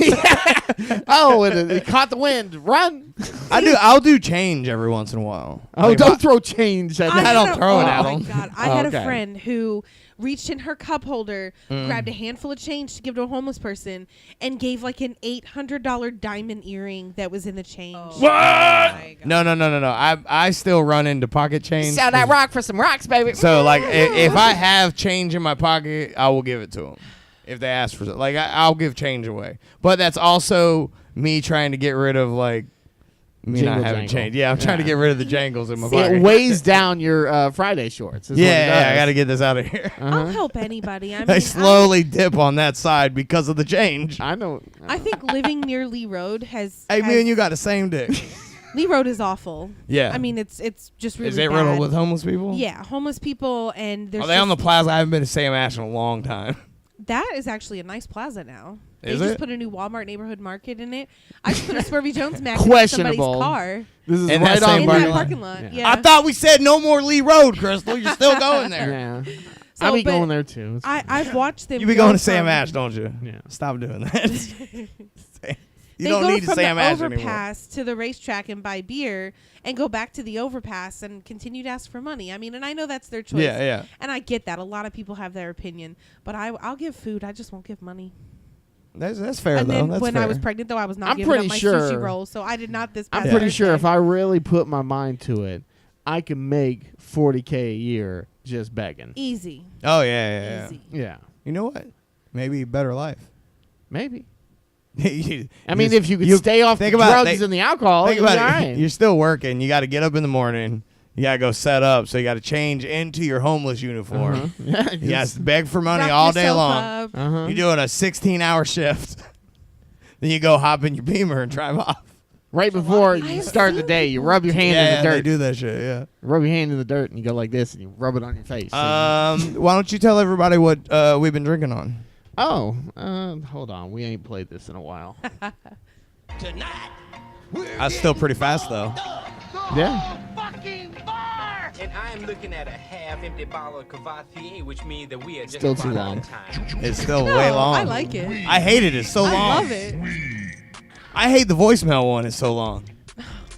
Speaker 2: Oh, it caught the wind. Run!
Speaker 1: I'll do change every once in a while.
Speaker 2: Oh,
Speaker 1: Like,
Speaker 2: don't throw change at
Speaker 1: I
Speaker 2: that.
Speaker 1: don't throw it at
Speaker 4: Oh, my
Speaker 1: them.
Speaker 4: God. I
Speaker 2: Oh,
Speaker 4: had
Speaker 2: okay.
Speaker 4: a friend who reached in her cup holder,
Speaker 1: Mm.
Speaker 4: grabbed a handful of change to give to a homeless person, and gave like an $800 diamond earring that was in the change.
Speaker 5: Oh,
Speaker 1: What?
Speaker 5: my God.
Speaker 1: No. I still run into pocket change.
Speaker 2: Sell that rock for some rocks, baby.
Speaker 1: So like, if I have change in my pocket, I will give it to them. If they ask for it, like I'll give change away. But that's also me trying to get rid of like me
Speaker 2: Jingle
Speaker 1: not having
Speaker 2: jangle.
Speaker 1: change. Yeah, I'm trying to
Speaker 2: Yeah.
Speaker 1: get rid of the jangles in my pocket.
Speaker 2: It weighs down your Friday shorts. is what it
Speaker 1: Yeah, I got to
Speaker 2: does.
Speaker 1: get this out of here.
Speaker 4: I'll help anybody. I mean,
Speaker 1: I slowly dip on that side because of the change.
Speaker 2: I know.
Speaker 4: I think living near Lee Road has.
Speaker 1: Hey, me and you got the same dick.
Speaker 4: Lee Road is awful.
Speaker 1: Yeah.
Speaker 4: I mean, it's just really
Speaker 1: Is it
Speaker 4: bad.
Speaker 1: riddled with homeless people?
Speaker 4: Yeah, homeless people, and there's
Speaker 1: Are they on the
Speaker 4: just-
Speaker 1: plaza? I haven't been to Sam Ash in a long time.
Speaker 4: That is actually a nice plaza now.
Speaker 1: Is
Speaker 4: they just
Speaker 1: it?
Speaker 4: put a new Walmart neighborhood market in it. I just put a Swervey Jones magnet in somebody's
Speaker 2: Questionable.
Speaker 4: car
Speaker 2: This is
Speaker 1: In
Speaker 2: right
Speaker 1: that
Speaker 2: on
Speaker 1: same
Speaker 4: in
Speaker 2: my
Speaker 4: that
Speaker 1: lot.
Speaker 4: parking lot.
Speaker 2: Yeah.
Speaker 4: Yeah.
Speaker 1: I thought we said no more Lee Road, Crystal. You're still going there.
Speaker 2: Yeah.
Speaker 4: So,
Speaker 2: I'll be
Speaker 4: but
Speaker 2: going there too. It's
Speaker 4: I've watched them.
Speaker 1: You be
Speaker 4: go
Speaker 1: going to Sam
Speaker 4: from-
Speaker 1: Ash, don't you?
Speaker 2: Yeah.
Speaker 1: Stop doing that. You
Speaker 4: They
Speaker 1: don't
Speaker 4: go
Speaker 1: need
Speaker 4: from
Speaker 1: Sam
Speaker 4: the
Speaker 1: Ash anymore.
Speaker 4: overpass to the racetrack and buy beer, and go back to the overpass and continue to ask for money. I mean, and I know that's their choice.
Speaker 1: Yeah, yeah.
Speaker 4: And I get that. A lot of people have their opinion, but I'll give food. I just won't give money.
Speaker 1: That's fair
Speaker 4: And
Speaker 1: though.
Speaker 4: then
Speaker 1: That's
Speaker 4: when
Speaker 1: fair.
Speaker 4: I was pregnant, though, I was not
Speaker 2: I'm
Speaker 4: giving up
Speaker 2: pretty
Speaker 4: my
Speaker 2: sure-
Speaker 4: sushi rolls, so I did not this past
Speaker 2: I'm pretty sure if
Speaker 4: Thursday.
Speaker 2: I really put my mind to it, I can make $40K a year just begging.
Speaker 4: Easy.
Speaker 1: Oh yeah.
Speaker 4: Easy.
Speaker 2: Yeah,
Speaker 1: You know what? Maybe better life.
Speaker 2: maybe.
Speaker 1: You
Speaker 2: I mean,
Speaker 1: just-
Speaker 2: if you could stay off the
Speaker 1: think about it.
Speaker 2: drugs and the alcohol,
Speaker 1: Think
Speaker 2: you'd be
Speaker 1: about it.
Speaker 2: all right.
Speaker 1: You're still working. You got to get up in the morning. You got to go set up. So you got to change into your homeless uniform.
Speaker 2: Uh-huh. Yeah,
Speaker 1: You got to beg for money
Speaker 4: Wrap
Speaker 1: all day
Speaker 4: yourself
Speaker 1: long.
Speaker 4: up.
Speaker 2: Uh-huh.
Speaker 1: You're doing a 16-hour shift. Then you go hop in your Beamer and drive off.
Speaker 2: Right before
Speaker 4: I
Speaker 2: you
Speaker 4: have
Speaker 2: start the
Speaker 4: seen
Speaker 2: day, you rub your hand
Speaker 1: Yeah,
Speaker 2: in the
Speaker 1: they
Speaker 2: dirt.
Speaker 1: do that shit. Yeah.
Speaker 2: Rub your hand in the dirt and you go like this and you rub it on your face.
Speaker 1: Why don't you tell everybody what we've been drinking on?
Speaker 2: Hold on. We ain't played this in a while.
Speaker 1: That's still pretty fast though.
Speaker 2: Yeah.
Speaker 8: And I am looking at a half-empty bottle of Cavatier, which means that we are just
Speaker 2: Still too
Speaker 8: about out
Speaker 2: long.
Speaker 8: of time.
Speaker 1: It's still
Speaker 4: No,
Speaker 1: way long.
Speaker 4: I like it.
Speaker 1: I hated it so long.
Speaker 4: I love it.
Speaker 1: I hate the voicemail one. It's so long.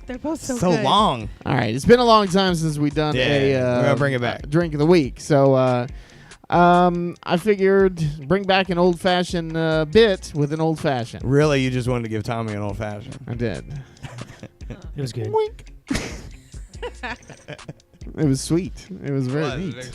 Speaker 4: They're both so
Speaker 1: So
Speaker 4: good.
Speaker 1: long.
Speaker 2: All right. It's been a long time since we've done
Speaker 1: Yeah, we're gonna bring it back.
Speaker 2: Drink of the week. So I figured bring back an old-fashioned bit with an old-fashioned.
Speaker 1: Really, you just wanted to give Tommy an old fashioned.
Speaker 2: I did.
Speaker 3: It was good.
Speaker 2: Wink. It was sweet. It was very neat.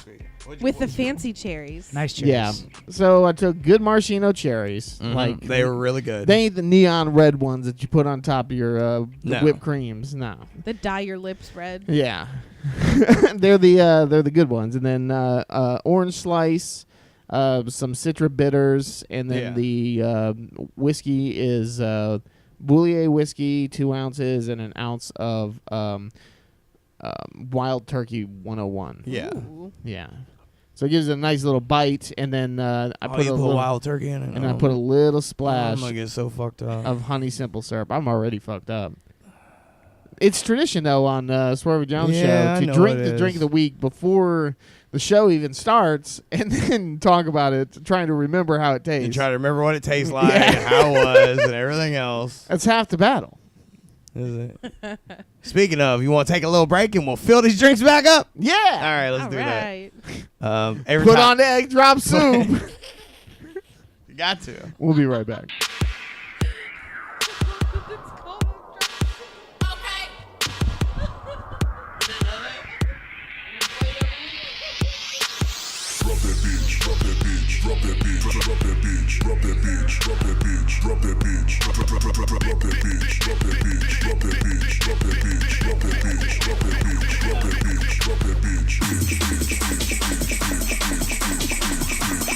Speaker 4: With the fancy cherries.
Speaker 3: Nice cherries.
Speaker 2: Yeah. So I took good maraschino cherries. Like
Speaker 1: they were really good.
Speaker 2: they ain't the neon red ones that you put on top of your
Speaker 1: No.
Speaker 2: whipped creams. No.
Speaker 4: That dye your lips red.
Speaker 2: Yeah. they're the good ones. And then orange slice, some Citra bitters, and then the whiskey is Boulier whiskey, 2 ounces, and an ounce of Wild Turkey 101.
Speaker 1: Yeah.
Speaker 4: Ooh.
Speaker 2: Yeah. So it gives it a nice little bite, and then I put
Speaker 1: you
Speaker 2: a
Speaker 1: put
Speaker 2: little,
Speaker 1: wild turkey in it.
Speaker 2: and I put a little
Speaker 1: I'm
Speaker 2: splash
Speaker 1: gonna get so fucked up.
Speaker 2: of honey simple syrup. I'm already fucked up. It's tradition though on Swervey Jones
Speaker 1: Yeah, I
Speaker 2: show to
Speaker 1: know
Speaker 2: drink
Speaker 1: it
Speaker 2: the drink
Speaker 1: is.
Speaker 2: of the week before the show even starts, and then talk about it, trying to remember how it tastes.
Speaker 1: And try to remember what it tastes like
Speaker 2: Yeah.
Speaker 1: and how it was and everything else.
Speaker 2: That's half the battle.
Speaker 1: Is it? Speaking of, you want to take a little break and we'll fill these drinks back up?
Speaker 2: Yeah.
Speaker 1: All right, let's
Speaker 4: All
Speaker 1: do
Speaker 4: right.
Speaker 1: that. Every
Speaker 2: Put
Speaker 1: time-
Speaker 2: on the egg drop soup.
Speaker 1: You got to.
Speaker 2: We'll be right back.
Speaker 9: Drop that bitch, drop that bitch, drop that bitch, drop that bitch, drop that bitch, drop that bitch, drop that bitch, drop that bitch, drop that bitch, drop that bitch, drop that bitch, drop that bitch, drop that bitch, drop that bitch, drop that bitch, drop that bitch, bitch, bitch, bitch, bitch, bitch, bitch, drop that bitch.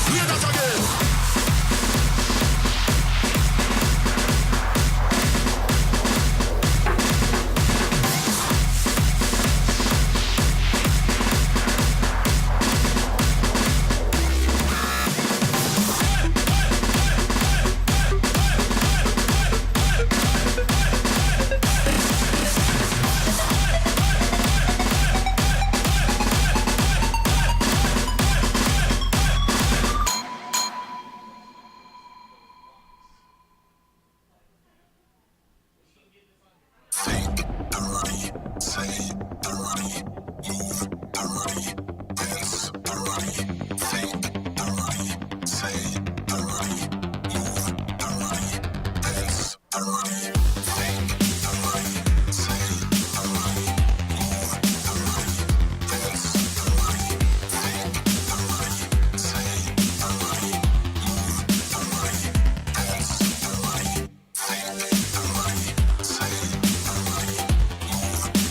Speaker 9: Hear that again. Think dirty, say dirty, move dirty, dance dirty. Think dirty, say dirty, move dirty, dance dirty. Think dirty, say dirty, move dirty, dance dirty. Think dirty, say dirty, move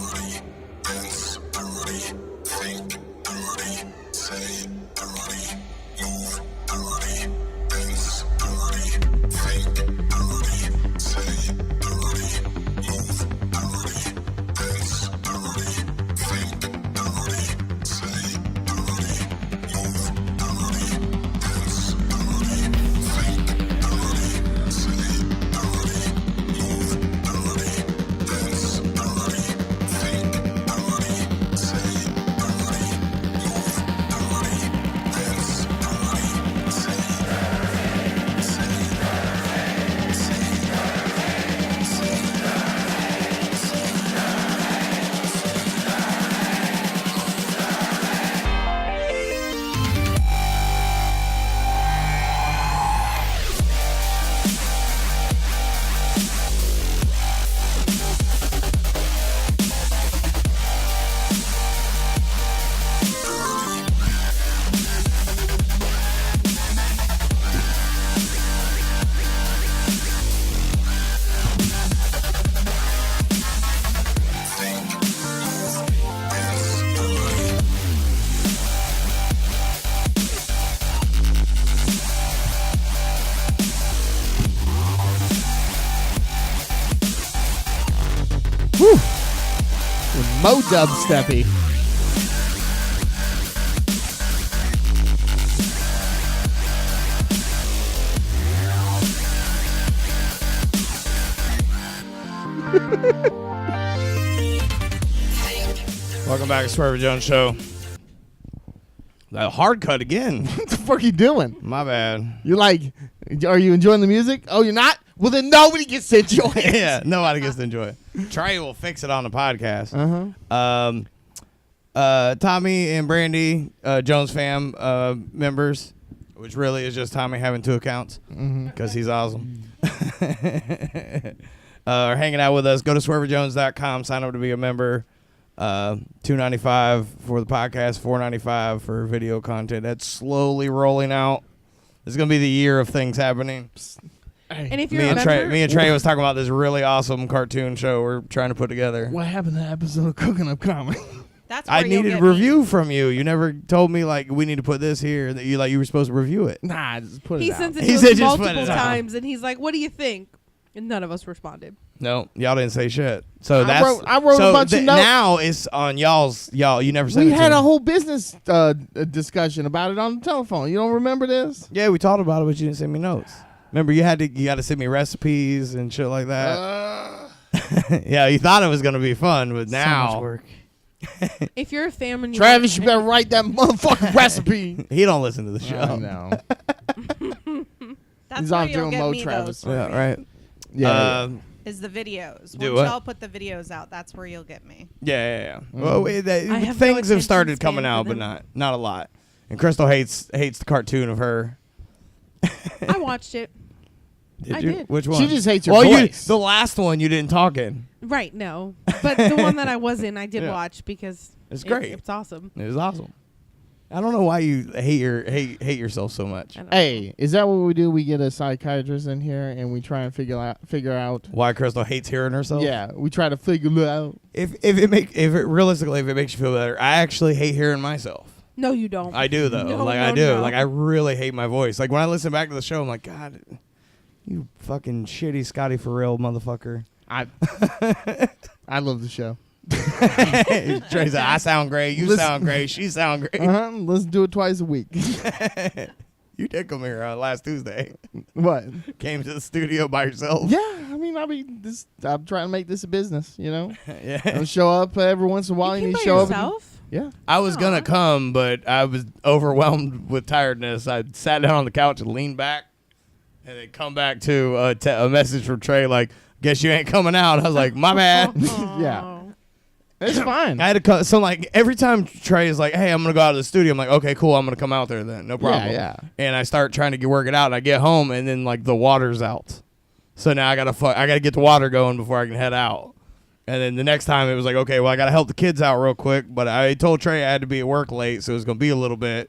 Speaker 9: dirty, dance dirty. Think dirty, say
Speaker 2: Mo dubsteppy.
Speaker 1: Welcome back to Swervey Jones Show. That hard cut again.
Speaker 2: What the fuck are you doing?
Speaker 1: My bad.
Speaker 2: You're like, are you enjoying the music? Oh, you're not? Well, then nobody gets to enjoy it.
Speaker 1: Yeah, nobody gets to enjoy it. Trey will fix it on the podcast. Tommy and Brandy, Jones fam members, which really is just Tommy having 2 accounts because he's awesome. Are hanging out with us. Go to swerverjones.com. Sign up to be a member. $2.95 for the podcast, $4.95 for video content. That's slowly rolling out. This is gonna be the year of things happening.
Speaker 4: And if you're a member,
Speaker 1: me and Trey was talking about this really awesome cartoon show we're trying to put together.
Speaker 2: What happened to that episode of Cooking Up Comedy?
Speaker 5: That's where
Speaker 1: I
Speaker 5: you'll
Speaker 1: needed
Speaker 5: get
Speaker 1: a review from you. You never told me like we need to put this here. That you were supposed to review it.
Speaker 2: Nah, just put
Speaker 4: he
Speaker 2: it out.
Speaker 4: sent it
Speaker 1: He
Speaker 4: to
Speaker 1: said
Speaker 4: us
Speaker 1: just put
Speaker 4: multiple
Speaker 1: it out.
Speaker 4: times, and he's like, "What do you think?" And none of us responded.
Speaker 1: No, y'all didn't say shit. So
Speaker 2: I wrote a bunch of notes.
Speaker 1: Now it's on y'all. You never said.
Speaker 2: We
Speaker 1: it
Speaker 2: had
Speaker 1: to
Speaker 2: a
Speaker 1: me.
Speaker 2: whole business discussion about it on the telephone. You don't remember this?
Speaker 1: Yeah, we talked about it, but you didn't send me notes. Remember, you got to send me recipes and shit like that. Yeah, you thought it was gonna be fun, but now
Speaker 3: So much work.
Speaker 4: If you're a fan and you
Speaker 2: Travis, you better write that motherfucking recipe.
Speaker 1: he don't listen to the show.
Speaker 2: I know.
Speaker 5: That's
Speaker 2: He's
Speaker 5: where
Speaker 2: off
Speaker 5: you'll
Speaker 2: doing
Speaker 5: get
Speaker 2: Mo
Speaker 5: me
Speaker 2: Travis.
Speaker 5: though,
Speaker 1: Yeah,
Speaker 5: Swervey,
Speaker 1: right.
Speaker 2: Yeah.
Speaker 5: is the videos.
Speaker 1: Do
Speaker 5: Once
Speaker 1: what?
Speaker 5: y'all put the videos out, that's where you'll get me.
Speaker 1: Yeah. Well,
Speaker 4: I have no
Speaker 1: things have
Speaker 4: attention
Speaker 1: started
Speaker 4: span
Speaker 1: coming
Speaker 4: for
Speaker 1: out, but
Speaker 4: them.
Speaker 1: not a lot. And Crystal hates the cartoon of her.
Speaker 4: I watched it.
Speaker 1: Did
Speaker 4: I
Speaker 1: you?
Speaker 4: did.
Speaker 1: Which one?
Speaker 2: She just hates your
Speaker 1: well,
Speaker 2: voice.
Speaker 1: the last one you didn't talk in.
Speaker 4: Right, no. But the one that I was in, I did
Speaker 1: Yeah.
Speaker 4: watch because
Speaker 1: It's great.
Speaker 4: It's awesome.
Speaker 1: It was awesome. I don't know why you hate yourself so much.
Speaker 4: I don't
Speaker 2: Hey, is that what we do? We get a psychiatrist in here and we try and figure out.
Speaker 1: Why Crystal hates hearing herself?
Speaker 2: Yeah, we try to figure it out.
Speaker 1: If it makes you feel better, I actually hate hearing myself.
Speaker 4: No, you don't.
Speaker 1: I do though.
Speaker 4: No,
Speaker 1: I
Speaker 4: no,
Speaker 1: do.
Speaker 4: no.
Speaker 1: Like I really hate my voice. Like when I listen back to the show, I'm like, God, you fucking shitty Scotty for real motherfucker.
Speaker 2: I love the show.
Speaker 1: Trey's like, I sound great. You
Speaker 2: Listen.
Speaker 1: sound great. She sound great.
Speaker 2: Let's do it twice a week.
Speaker 1: You did come here last Tuesday.
Speaker 2: What?
Speaker 1: Came to the studio by yourself.
Speaker 2: Yeah, I'm trying to make this a business, you know?
Speaker 1: Yeah.
Speaker 2: I'll show up every once in a while.
Speaker 4: You
Speaker 2: You
Speaker 4: came
Speaker 2: need
Speaker 4: by
Speaker 2: to show up.
Speaker 4: yourself?
Speaker 2: Yeah.
Speaker 1: I was gonna come, but I was overwhelmed with tiredness. I sat down on the couch and leaned back, and then come back to a message from Trey like, "Guess you ain't coming out." I was like, "My bad."
Speaker 2: Yeah. It's fine.
Speaker 1: I had to come. So like every time Trey is like, "Hey, I'm gonna go out of the studio," I'm like, "Okay, cool. I'm gonna come out there then. No problem."
Speaker 2: Yeah.
Speaker 1: And I start trying to work it out. And I get home, and then like the water's out. So now I gotta get the water going before I can head out. And then the next time it was like, okay, well I gotta help the kids out real quick. But I told Trey I had to be at work late, so it was gonna be a little bit.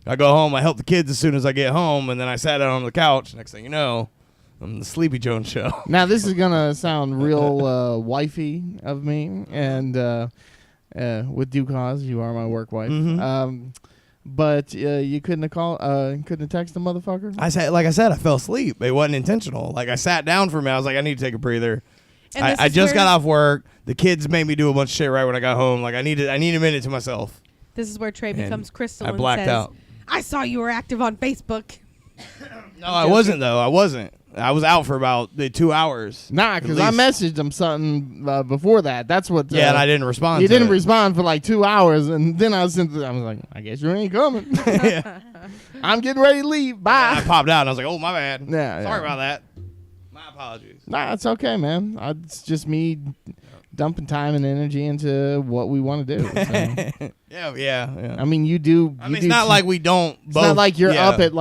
Speaker 1: I go home, I help the kids as soon as I get home, and then I sat down on the couch. Next thing you know, I'm the Sleepy Jones show.
Speaker 2: Now, this is going to sound real wifey of me, and with due cause, you are my work wife.
Speaker 1: Mhm.
Speaker 2: But you couldn't have couldn't have texted the motherfucker?
Speaker 1: I said, I fell asleep. It wasn't intentional. Like I sat down for a minute. I was like, I need to take a breather.
Speaker 4: And
Speaker 1: I
Speaker 4: this is
Speaker 1: just
Speaker 4: where-
Speaker 1: got off work. The kids made me do a bunch of shit right when I got home. Like I need a minute to myself.
Speaker 4: This is where Trey
Speaker 1: And
Speaker 4: becomes Crystal
Speaker 1: I
Speaker 4: and
Speaker 1: blacked
Speaker 4: says,
Speaker 1: out.
Speaker 4: I saw you were active on Facebook.
Speaker 1: No, I wasn't though. I wasn't. I was out for about 2 hours.
Speaker 2: Nah, because I messaged him something before that. That's what.
Speaker 1: Yeah, and I didn't respond.
Speaker 2: He
Speaker 1: to
Speaker 2: didn't
Speaker 1: it.
Speaker 2: respond for like 2 hours, and then I was like, I guess you ain't coming.
Speaker 1: Yeah.
Speaker 2: I'm getting ready to leave. Bye.
Speaker 1: I popped out and I was like, oh, my bad.
Speaker 2: Yeah,
Speaker 1: Sorry
Speaker 2: yeah.
Speaker 1: about that. My apologies.
Speaker 2: Nah, it's okay, man. It's just me dumping time and energy into what we want to do. So.
Speaker 1: Yeah.
Speaker 2: I mean, you do.
Speaker 1: I mean, it's not like we don't.
Speaker 2: It's not like you're
Speaker 1: yeah,
Speaker 2: up at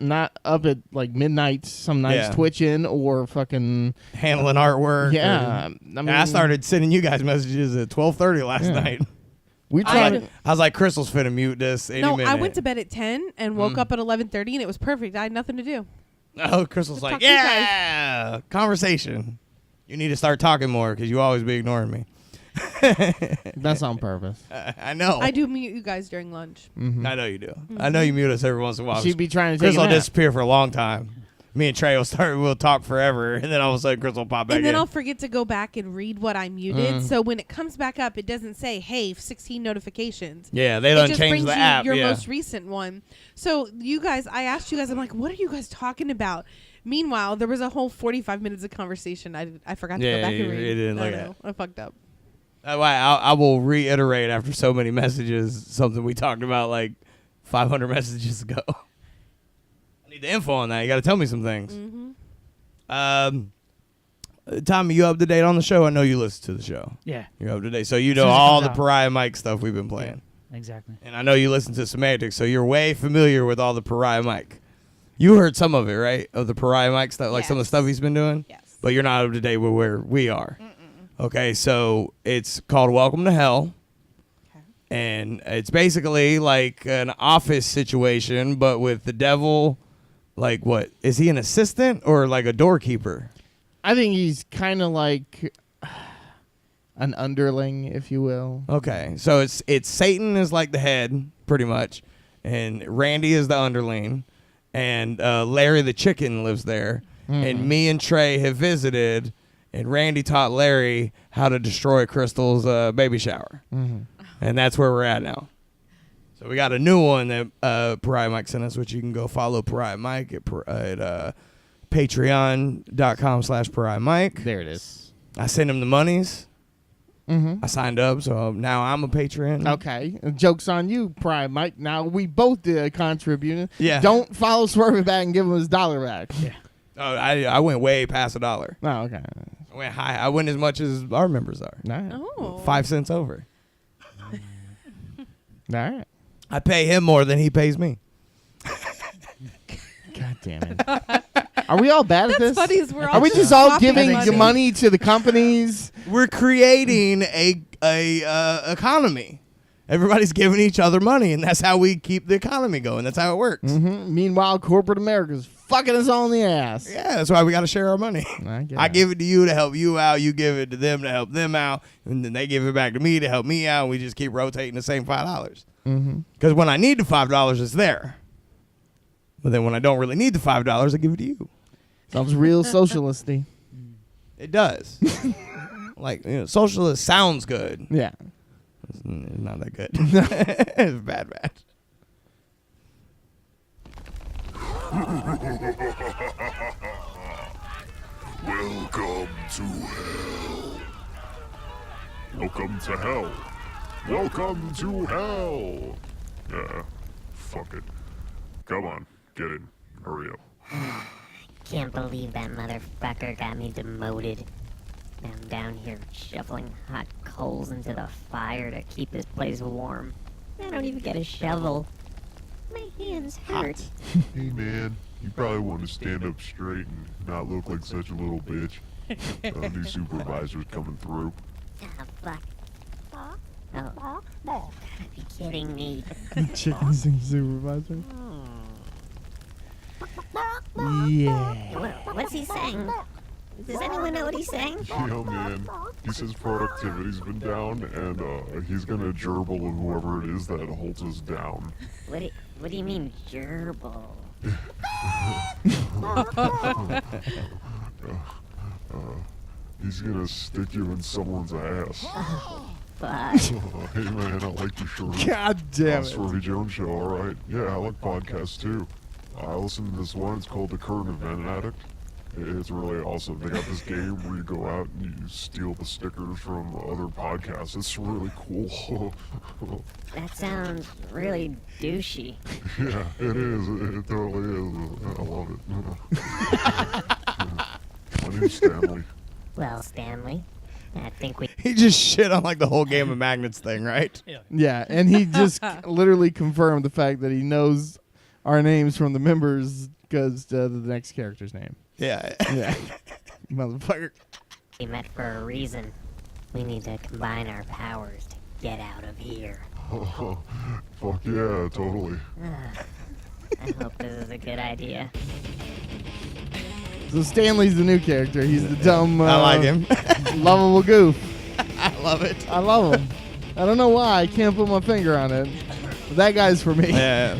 Speaker 2: not up at like midnight some nights
Speaker 1: Yeah.
Speaker 2: twitching or fucking
Speaker 1: handling artwork.
Speaker 2: Yeah,
Speaker 1: or-
Speaker 2: I mean,
Speaker 1: I started sending you guys messages at 12:30 last
Speaker 2: Yeah.
Speaker 1: night.
Speaker 2: We
Speaker 1: I
Speaker 2: tried.
Speaker 1: was, like, I was like, Crystal's finna mute this any
Speaker 4: No,
Speaker 1: minute.
Speaker 4: I went to bed at 10 and woke up at 11:30, and it was perfect. I had nothing to do.
Speaker 1: Oh, Crystal's like,
Speaker 4: talk to you guys.
Speaker 1: yeah, conversation. You need to start talking more because you always be ignoring me.
Speaker 2: That's on purpose.
Speaker 1: I know.
Speaker 4: I do mute you guys during lunch.
Speaker 1: I know you do. I know you mute us every once in a while.
Speaker 2: She'd be trying to take
Speaker 1: Crystal
Speaker 2: a
Speaker 1: will
Speaker 2: nap.
Speaker 1: disappear for a long time. Me and Trey we'll talk forever, and then all of a sudden Crystal will pop back
Speaker 4: And then
Speaker 1: in.
Speaker 4: I'll forget to go back and read what I muted. So when it comes back up, it doesn't say, hey, 16 notifications.
Speaker 1: Yeah, they
Speaker 4: It
Speaker 1: done
Speaker 4: just
Speaker 1: changed
Speaker 4: brings
Speaker 1: the
Speaker 4: you
Speaker 1: app.
Speaker 4: your
Speaker 1: Yeah.
Speaker 4: most recent one. So you guys, I asked you guys, I'm like, what are you guys talking about? Meanwhile, there was a whole 45 minutes of conversation. I forgot to go
Speaker 1: Yeah,
Speaker 4: back and
Speaker 1: you
Speaker 4: read.
Speaker 1: didn't
Speaker 4: I
Speaker 1: look
Speaker 4: know.
Speaker 1: at
Speaker 4: I fucked up.
Speaker 1: That's why I will reiterate after so many messages something we talked about like 500 messages ago. I need the info on that. You got to tell me some things. Tommy, you up to date on the show? I know you listen to the show.
Speaker 3: Yeah,
Speaker 1: You're up to date. So you
Speaker 3: As soon
Speaker 1: know
Speaker 3: as it
Speaker 1: all
Speaker 3: comes
Speaker 1: the
Speaker 3: out.
Speaker 1: Pariah Mike stuff we've been playing.
Speaker 3: exactly.
Speaker 1: And I know you listen to Semantics, so you're way familiar with all the Pariah Mike. You heard some of it, right? Of the Pariah Mike stuff, like some of the stuff he's been doing?
Speaker 5: Yes.
Speaker 1: But you're not up to date with where we are. Okay, so it's called Welcome to Hell.
Speaker 5: Okay.
Speaker 1: And it's basically like an office situation, but with the devil. Like what? Is he an assistant or like a doorkeeper?
Speaker 2: I think he's kind of like an underling, if you will.
Speaker 1: Okay, so it's Satan is like the head, pretty much, and Randy is the underling, and Larry the chicken lives there, and me and Trey have visited, and Randy taught Larry how to destroy Crystal's baby shower, and that's where we're at now. So we got a new one that Pariah Mike sent us, which you can go follow Pariah Mike at patreon.com/Pariah Mike.
Speaker 2: There it is.
Speaker 1: I sent him the monies.
Speaker 2: Mm-hmm.
Speaker 1: I signed up, so now I'm a patron.
Speaker 2: Okay. Joke's on you, Prime Mike. Now we both did a contribution.
Speaker 1: Yeah.
Speaker 2: Don't follow Swervey back and give him his $1 back.
Speaker 3: Yeah.
Speaker 1: Oh, I went way past $1.
Speaker 2: Oh, okay.
Speaker 1: I went high. I went as much as our members are.
Speaker 2: Nice.
Speaker 4: Oh.
Speaker 1: 5 cents over.
Speaker 2: All right.
Speaker 1: I pay him more than he pays me.
Speaker 2: God damn it. Are we all bad at this?
Speaker 4: That's funny. Is we're all
Speaker 2: Are we just all
Speaker 4: swapping
Speaker 2: giving
Speaker 4: money.
Speaker 2: money to the companies?
Speaker 1: We're creating a economy. Everybody's giving each other money, and that's how we keep the economy going. That's how it works.
Speaker 2: Mm-hmm. Meanwhile, corporate America's fucking us all in the ass.
Speaker 1: Yeah, that's why we got to share our money. I give it to you to help you out. You give it to them to help them out, and then they give it back to me to help me out. And we just keep rotating the same $5. Because when I need the $5, it's there. But then when I don't really need the $5, I give it to you.
Speaker 2: Sounds real socialisty.
Speaker 1: It does. Like, socialist sounds good.
Speaker 2: Yeah.
Speaker 1: It's not that good. It's bad.
Speaker 9: Welcome to hell. Welcome to hell. Welcome to hell. Yeah, fuck it. Come on, get in. Hurry up.
Speaker 10: Can't believe that motherfucker got me demoted. Now I'm down here shoveling hot coals into the fire to keep this place warm. I don't even get a shovel. My hands hurt.
Speaker 9: Hey man, you probably want to stand up straight and not look like such a little bitch. New supervisor's coming through.
Speaker 10: Ah, fuck. Oh, gotta be kidding me.
Speaker 2: Chicken sing supervisor. Yeah.
Speaker 10: What's he saying? Does anyone know what he's saying?
Speaker 9: Yo man, he says productivity's been down and he's gonna gerbil whoever it is that holds us down.
Speaker 10: What do you mean, gerbil?
Speaker 9: He's gonna stick you in someone's ass.
Speaker 10: Fuck.
Speaker 9: Hey man, I like your shirt.
Speaker 2: God damn it.
Speaker 9: Swervey Jones Show, alright. Yeah, I like podcasts too. I listen to this one, it's called The Current Event Addict. It's really awesome. They got this game where you go out and you steal the stickers from other podcasts. It's really cool.
Speaker 10: That sounds really douchey.
Speaker 9: Yeah, it is. It totally is. I love it. My name's Stanley.
Speaker 10: Well, Stanley, I think we...
Speaker 1: He just shit on like the whole Game of Magnets thing, right?
Speaker 2: Yeah, and he just literally confirmed the fact that he knows our names from the members because the next character's name.
Speaker 1: Yeah.
Speaker 2: Yeah. Motherfucker.
Speaker 10: We met for a reason. We need to combine our powers to get out of here.
Speaker 9: Fuck yeah, totally.
Speaker 10: I hope this is a good idea.
Speaker 2: So Stanley's the new character. He's the dumb,
Speaker 1: I like him.
Speaker 2: lovable goof.
Speaker 1: I love it.
Speaker 2: I love him. I don't know why. I can't put my finger on it. But that guy's for me.
Speaker 1: Yeah.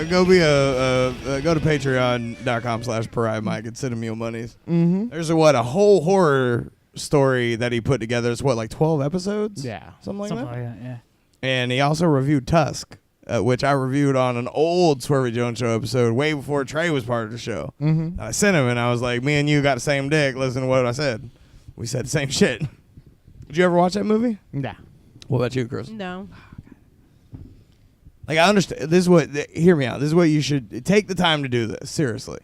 Speaker 1: Go to patreon.com/Pariah Mike and send him your monies.
Speaker 2: Mm-hmm.
Speaker 1: There's a whole horror story that he put together. It's like 12 episodes?
Speaker 2: Yeah.
Speaker 1: Something like that?
Speaker 3: Yeah.
Speaker 1: And he also reviewed Tusk, which I reviewed on an old Swervey Jones Show episode way before Trey was part of the show.
Speaker 2: Mm-hmm.
Speaker 1: I sent him and I was like, me and you got the same dick. Listen to what I said. We said the same shit. Did you ever watch that movie?
Speaker 2: Nah.
Speaker 1: What about you, Chris?
Speaker 4: No.
Speaker 1: Like, I understand. Hear me out. This is what you should take the time to do this. Seriously.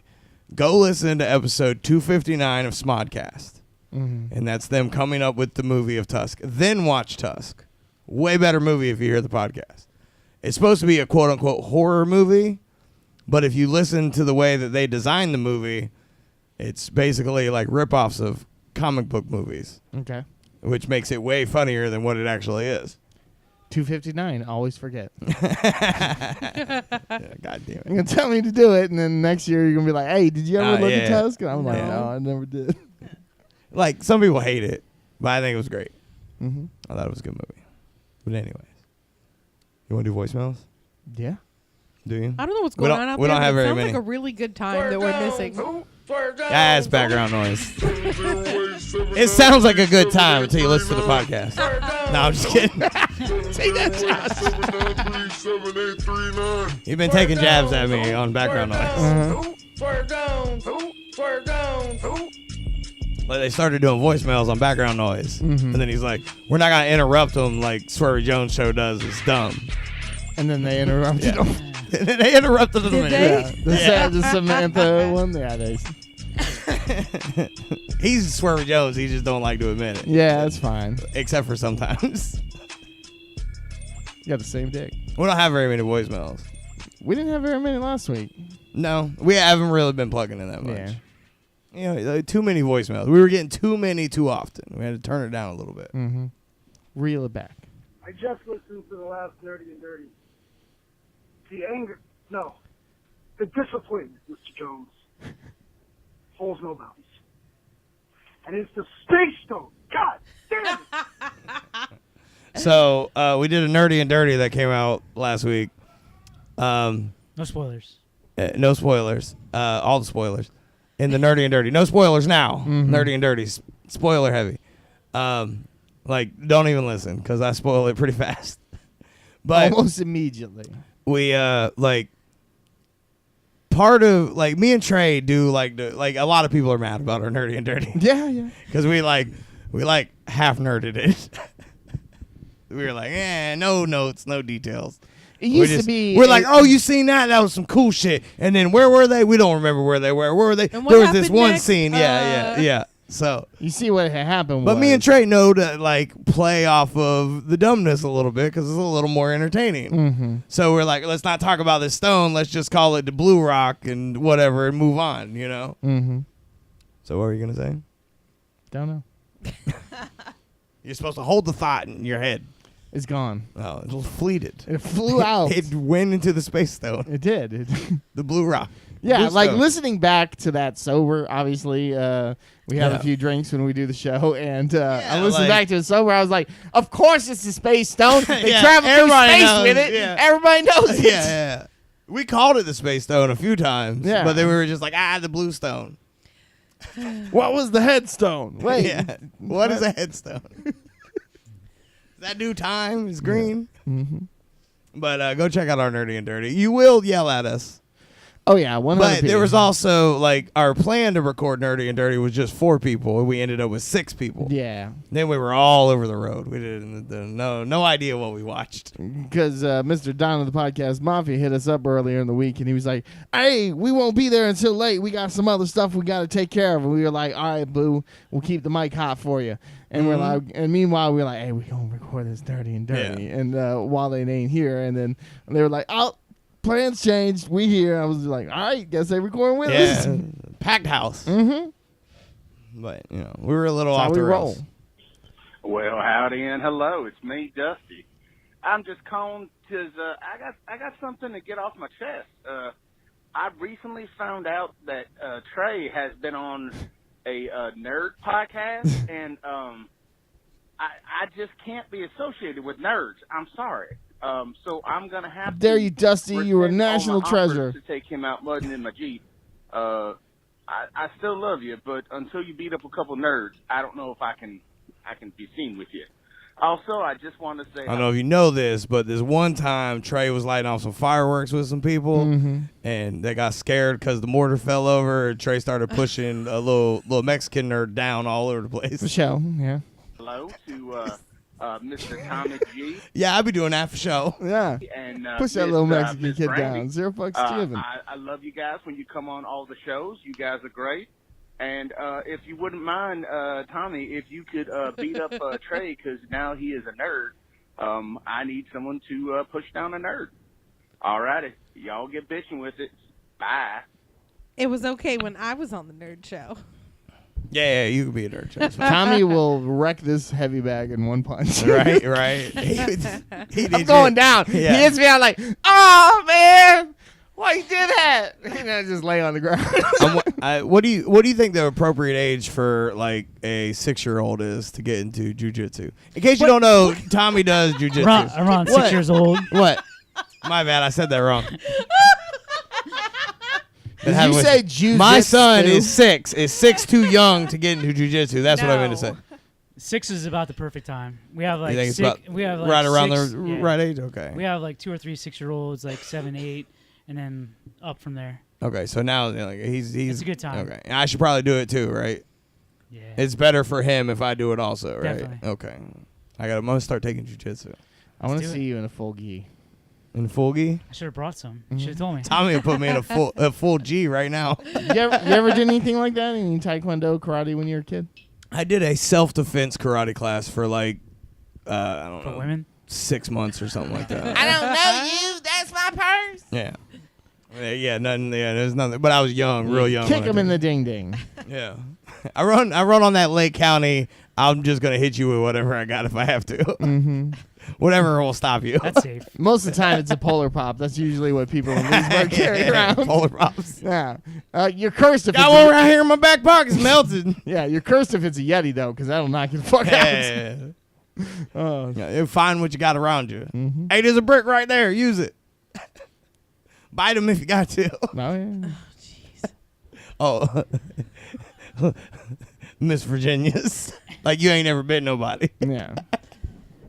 Speaker 1: go listen to episode 259 of Smodcast.
Speaker 2: Mhm.
Speaker 1: And that's them coming up with the movie of Tusk. Then watch Tusk. Way better movie if you hear the podcast. It's supposed to be a quote-unquote horror movie, but if you listen to the way that they designed the movie, it's basically like rip-offs of comic book movies.
Speaker 2: Okay.
Speaker 1: Which makes it way funnier than what it actually is.
Speaker 2: 259. Always forget.
Speaker 1: Yeah, God damn it.
Speaker 2: You're going to tell me to do it, and then next year you're going to be like, hey, did you ever look at
Speaker 1: yeah.
Speaker 2: Tusk? And I'm like,
Speaker 1: No.
Speaker 2: no, I never did.
Speaker 1: Like, some people hate it, but I think it was great.
Speaker 2: Mm-hmm.
Speaker 1: I thought it was a good movie. But anyways. You want to do voicemails?
Speaker 2: Yeah.
Speaker 1: Do you?
Speaker 4: I don't know what's
Speaker 1: We
Speaker 4: going
Speaker 1: don't-
Speaker 4: on out
Speaker 1: we
Speaker 4: there.
Speaker 1: don't have
Speaker 4: but it
Speaker 1: very
Speaker 4: sounds
Speaker 1: many.
Speaker 4: like a really good time that we're missing.
Speaker 1: Yeah, it's background noise. It sounds like a good time until you listen to the podcast. No, I'm just kidding.
Speaker 2: Take that, Josh.
Speaker 1: You've been taking jabs at me on background noise. Like they started doing voicemails on background noise.
Speaker 2: Mhm.
Speaker 1: And then he's like, we're not going to interrupt them like Swervey Jones show does. It's dumb.
Speaker 2: And then they interrupted him.
Speaker 1: They interrupted them.
Speaker 4: Did they?
Speaker 2: Yeah. The Samantha one? Yeah, they.
Speaker 1: He's Swervey Jones. He just don't like to admit it.
Speaker 2: Yeah, that's fine.
Speaker 1: Except for sometimes.
Speaker 2: You got the same dick.
Speaker 1: We don't have very many voicemails.
Speaker 2: We didn't have very many last week.
Speaker 1: No, we haven't really been plugging in that much.
Speaker 2: Yeah.
Speaker 1: You know, too many voicemails. We were getting too many too often. We had to turn it down a little bit.
Speaker 2: Mm-hmm. Reel it back.
Speaker 11: I just listened to the last Nerdy and Dirty. The anger, no. The discipline, Mr. Jones, holds no bounds. And it's the Space Stone. God damn it!
Speaker 1: So we did a Nerdy and Dirty that came out last week.
Speaker 3: No spoilers.
Speaker 1: No spoilers. All the spoilers. In the Nerdy and Dirty. No spoilers now.
Speaker 2: Mhm.
Speaker 1: Nerdy and Dirty. Spoiler heavy. Like, don't even listen because I spoil it pretty fast. But
Speaker 2: Almost immediately.
Speaker 1: we like part of like me and Trey do like a lot of people are mad about our Nerdy and Dirty
Speaker 2: Yeah, yeah.
Speaker 1: because we half nerded it. We were like, no notes, no details.
Speaker 2: It used to be.
Speaker 1: We're like, oh, you seen that? That was some cool shit. And then where were they? We don't remember where they were. Where were they?
Speaker 4: And what
Speaker 1: There was this
Speaker 4: happened
Speaker 1: one
Speaker 4: next?
Speaker 1: scene. Yeah. So,
Speaker 2: You see what had happened.
Speaker 1: but
Speaker 2: was,
Speaker 1: me and Trey know to like play off of the dumbness a little bit because it's a little more entertaining.
Speaker 2: Mm-hmm.
Speaker 1: So we're like, let's not talk about this stone. Let's just call it the Blue Rock and whatever and move on. You know.
Speaker 2: Mm-hmm.
Speaker 1: So what were you gonna say?
Speaker 2: Don't know.
Speaker 1: You're supposed to hold the thought in your head.
Speaker 2: It's gone.
Speaker 1: Oh, it fleeted.
Speaker 2: It flew out.
Speaker 1: It went into the space stone.
Speaker 2: It did.
Speaker 1: The Blue Rock.
Speaker 2: Yeah,
Speaker 1: Blue
Speaker 2: like
Speaker 1: stone.
Speaker 2: listening back to that sober, obviously, we have
Speaker 1: Yeah.
Speaker 2: a few drinks when we do the show, and I listened
Speaker 1: like-
Speaker 2: back to it sober. I was like, of course it's a space stone. They
Speaker 1: Yeah,
Speaker 2: travel through
Speaker 1: everybody
Speaker 2: space
Speaker 1: knows,
Speaker 2: with it.
Speaker 1: yeah.
Speaker 2: Everybody knows it.
Speaker 1: Yeah. We called it the Space Stone a few times.
Speaker 2: Yeah.
Speaker 1: But then we were just like, the Blue Stone.
Speaker 2: What was the headstone? Wait.
Speaker 1: Yeah. What is a headstone? Is that new time? Is green?
Speaker 2: Mm-hmm.
Speaker 1: But go check out our Nerdy and Dirty. You will yell at us.
Speaker 2: Oh, yeah. 100%.
Speaker 1: But there was also, like, our plan to record Nerdy and Dirty was just 4 people, and we ended up with 6 people.
Speaker 2: Yeah.
Speaker 1: Then we were all over the road. We didn't no idea what we watched.
Speaker 2: Because Mr. Don of the Podcast Mafia hit us up earlier in the week, and he was like, hey, we won't be there until late. We got some other stuff we got to take care of. And we were like, all right, boo, we'll keep the mic hot for you. And we're like, and meanwhile, we're like, hey, we going to record this Dirty and Dirty.
Speaker 1: Yeah.
Speaker 2: And while they ain't here, and then they were like, oh, plans changed. We here. I was like, all right, guess they recording with us.
Speaker 1: Yeah. Packed house.
Speaker 2: Mm-hmm.
Speaker 1: But, you know, we were a little
Speaker 2: That's
Speaker 1: off
Speaker 2: how
Speaker 1: the
Speaker 2: we
Speaker 1: rails.
Speaker 2: roll.
Speaker 12: Well, howdy and hello. It's me, Dusty. I'm just calling because I got something to get off my chest. I recently found out that Trey has been on a nerd podcast, and I just can't be associated with nerds. I'm sorry. So I'm gonna have
Speaker 2: How dare
Speaker 12: to
Speaker 2: you, Dusty? You were a
Speaker 12: rescind all
Speaker 2: national
Speaker 12: my offers
Speaker 2: treasure.
Speaker 12: to take him out mudding in my Jeep. I still love you, but until you beat up a couple nerds, I don't know if I can be seen with you. Also, I just want to say
Speaker 1: I don't know if you know this, but this one time Trey was lighting off some fireworks with some people, and they got scared because the mortar fell over. And Trey started pushing a little Mexican nerd down all over the place.
Speaker 2: For sure, yeah.
Speaker 12: hello Mr. Tommy G.
Speaker 1: Yeah, I'll be doing that for sure.
Speaker 2: Yeah.
Speaker 12: And
Speaker 2: Push that little Mexican
Speaker 12: Miss
Speaker 2: kid
Speaker 12: Brandy.
Speaker 2: down. $0 given.
Speaker 12: I love you guys when you come on all the shows. You guys are great. And if you wouldn't mind, Tommy, if you could beat up Trey, because now he is a nerd. I need someone to push down a nerd. All righty. Y'all get bitching with it. Bye.
Speaker 4: It was okay when I was on the Nerd Show.
Speaker 1: Yeah, you can be a nerd. That's fine.
Speaker 2: Tommy will wreck this heavy bag in one punch.
Speaker 1: right.
Speaker 2: I'm going down.
Speaker 1: Yeah.
Speaker 2: He hits me out like, oh, man. Why you did that? And I just lay on the ground.
Speaker 1: What do you think the appropriate age for like a 6-year-old is to get into jujitsu? In case you don't know, Tommy does jujitsu.
Speaker 3: Around 6 years old.
Speaker 1: What? My bad, I said that wrong.
Speaker 2: Did you say jujitsu?
Speaker 1: My son is 6. Is 6 too young to get into jujitsu? That's what I meant to say.
Speaker 3: 6 is about the perfect time. We have
Speaker 1: You
Speaker 3: like
Speaker 1: think it's
Speaker 3: six,
Speaker 1: about
Speaker 3: we have like
Speaker 1: right around
Speaker 3: six,
Speaker 1: the
Speaker 3: yeah.
Speaker 1: right age? Okay.
Speaker 3: We have like 2 or 3 6-year-olds, like 7, 8, and then up from there.
Speaker 1: Okay, so now like he's
Speaker 3: It's a good time.
Speaker 1: Okay, and I should probably do it too, right?
Speaker 3: Yeah.
Speaker 1: It's better for him if I do it also, right?
Speaker 3: Definitely.
Speaker 1: Okay. I'm gonna start taking jujitsu.
Speaker 2: I want to
Speaker 3: do
Speaker 2: see
Speaker 3: it.
Speaker 2: you in a full gi.
Speaker 1: In full gi?
Speaker 3: I should have brought some. You should have told me.
Speaker 1: Tommy will put me in a full G right now.
Speaker 2: You ever did anything like that? Any taekwondo, karate when you were a kid?
Speaker 1: I did a self-defense karate class for like I don't
Speaker 3: For
Speaker 1: know,
Speaker 3: women?
Speaker 1: 6 months or something like that.
Speaker 2: I don't know you. That's my purse.
Speaker 1: Yeah. Yeah, nothing. Yeah, there's nothing. But I was young, real young.
Speaker 2: Kick
Speaker 1: when I
Speaker 2: him
Speaker 1: did
Speaker 2: in
Speaker 1: it.
Speaker 2: the ding ding.
Speaker 1: Yeah. I run on that Lake County. I'm just gonna hit you with whatever I got if I have to.
Speaker 2: Mm-hmm.
Speaker 1: Whatever will stop you.
Speaker 3: That's safe.
Speaker 2: Most of the time, it's a polar pop. That's usually what people in Leesburg carry around.
Speaker 1: Polar pops.
Speaker 2: Yeah. You're cursed if
Speaker 1: Got
Speaker 2: it's
Speaker 1: one right here in my back pocket's melted.
Speaker 2: Yeah, you're cursed if it's a Yeti, though, because that'll knock you the fuck out.
Speaker 1: Yeah. Yeah, find what you got around you. Hey, there's a brick right there. Use it. Bite him if you got to.
Speaker 2: Oh, yeah.
Speaker 1: Miss Virginia's. Like you ain't ever bit nobody.
Speaker 2: Yeah.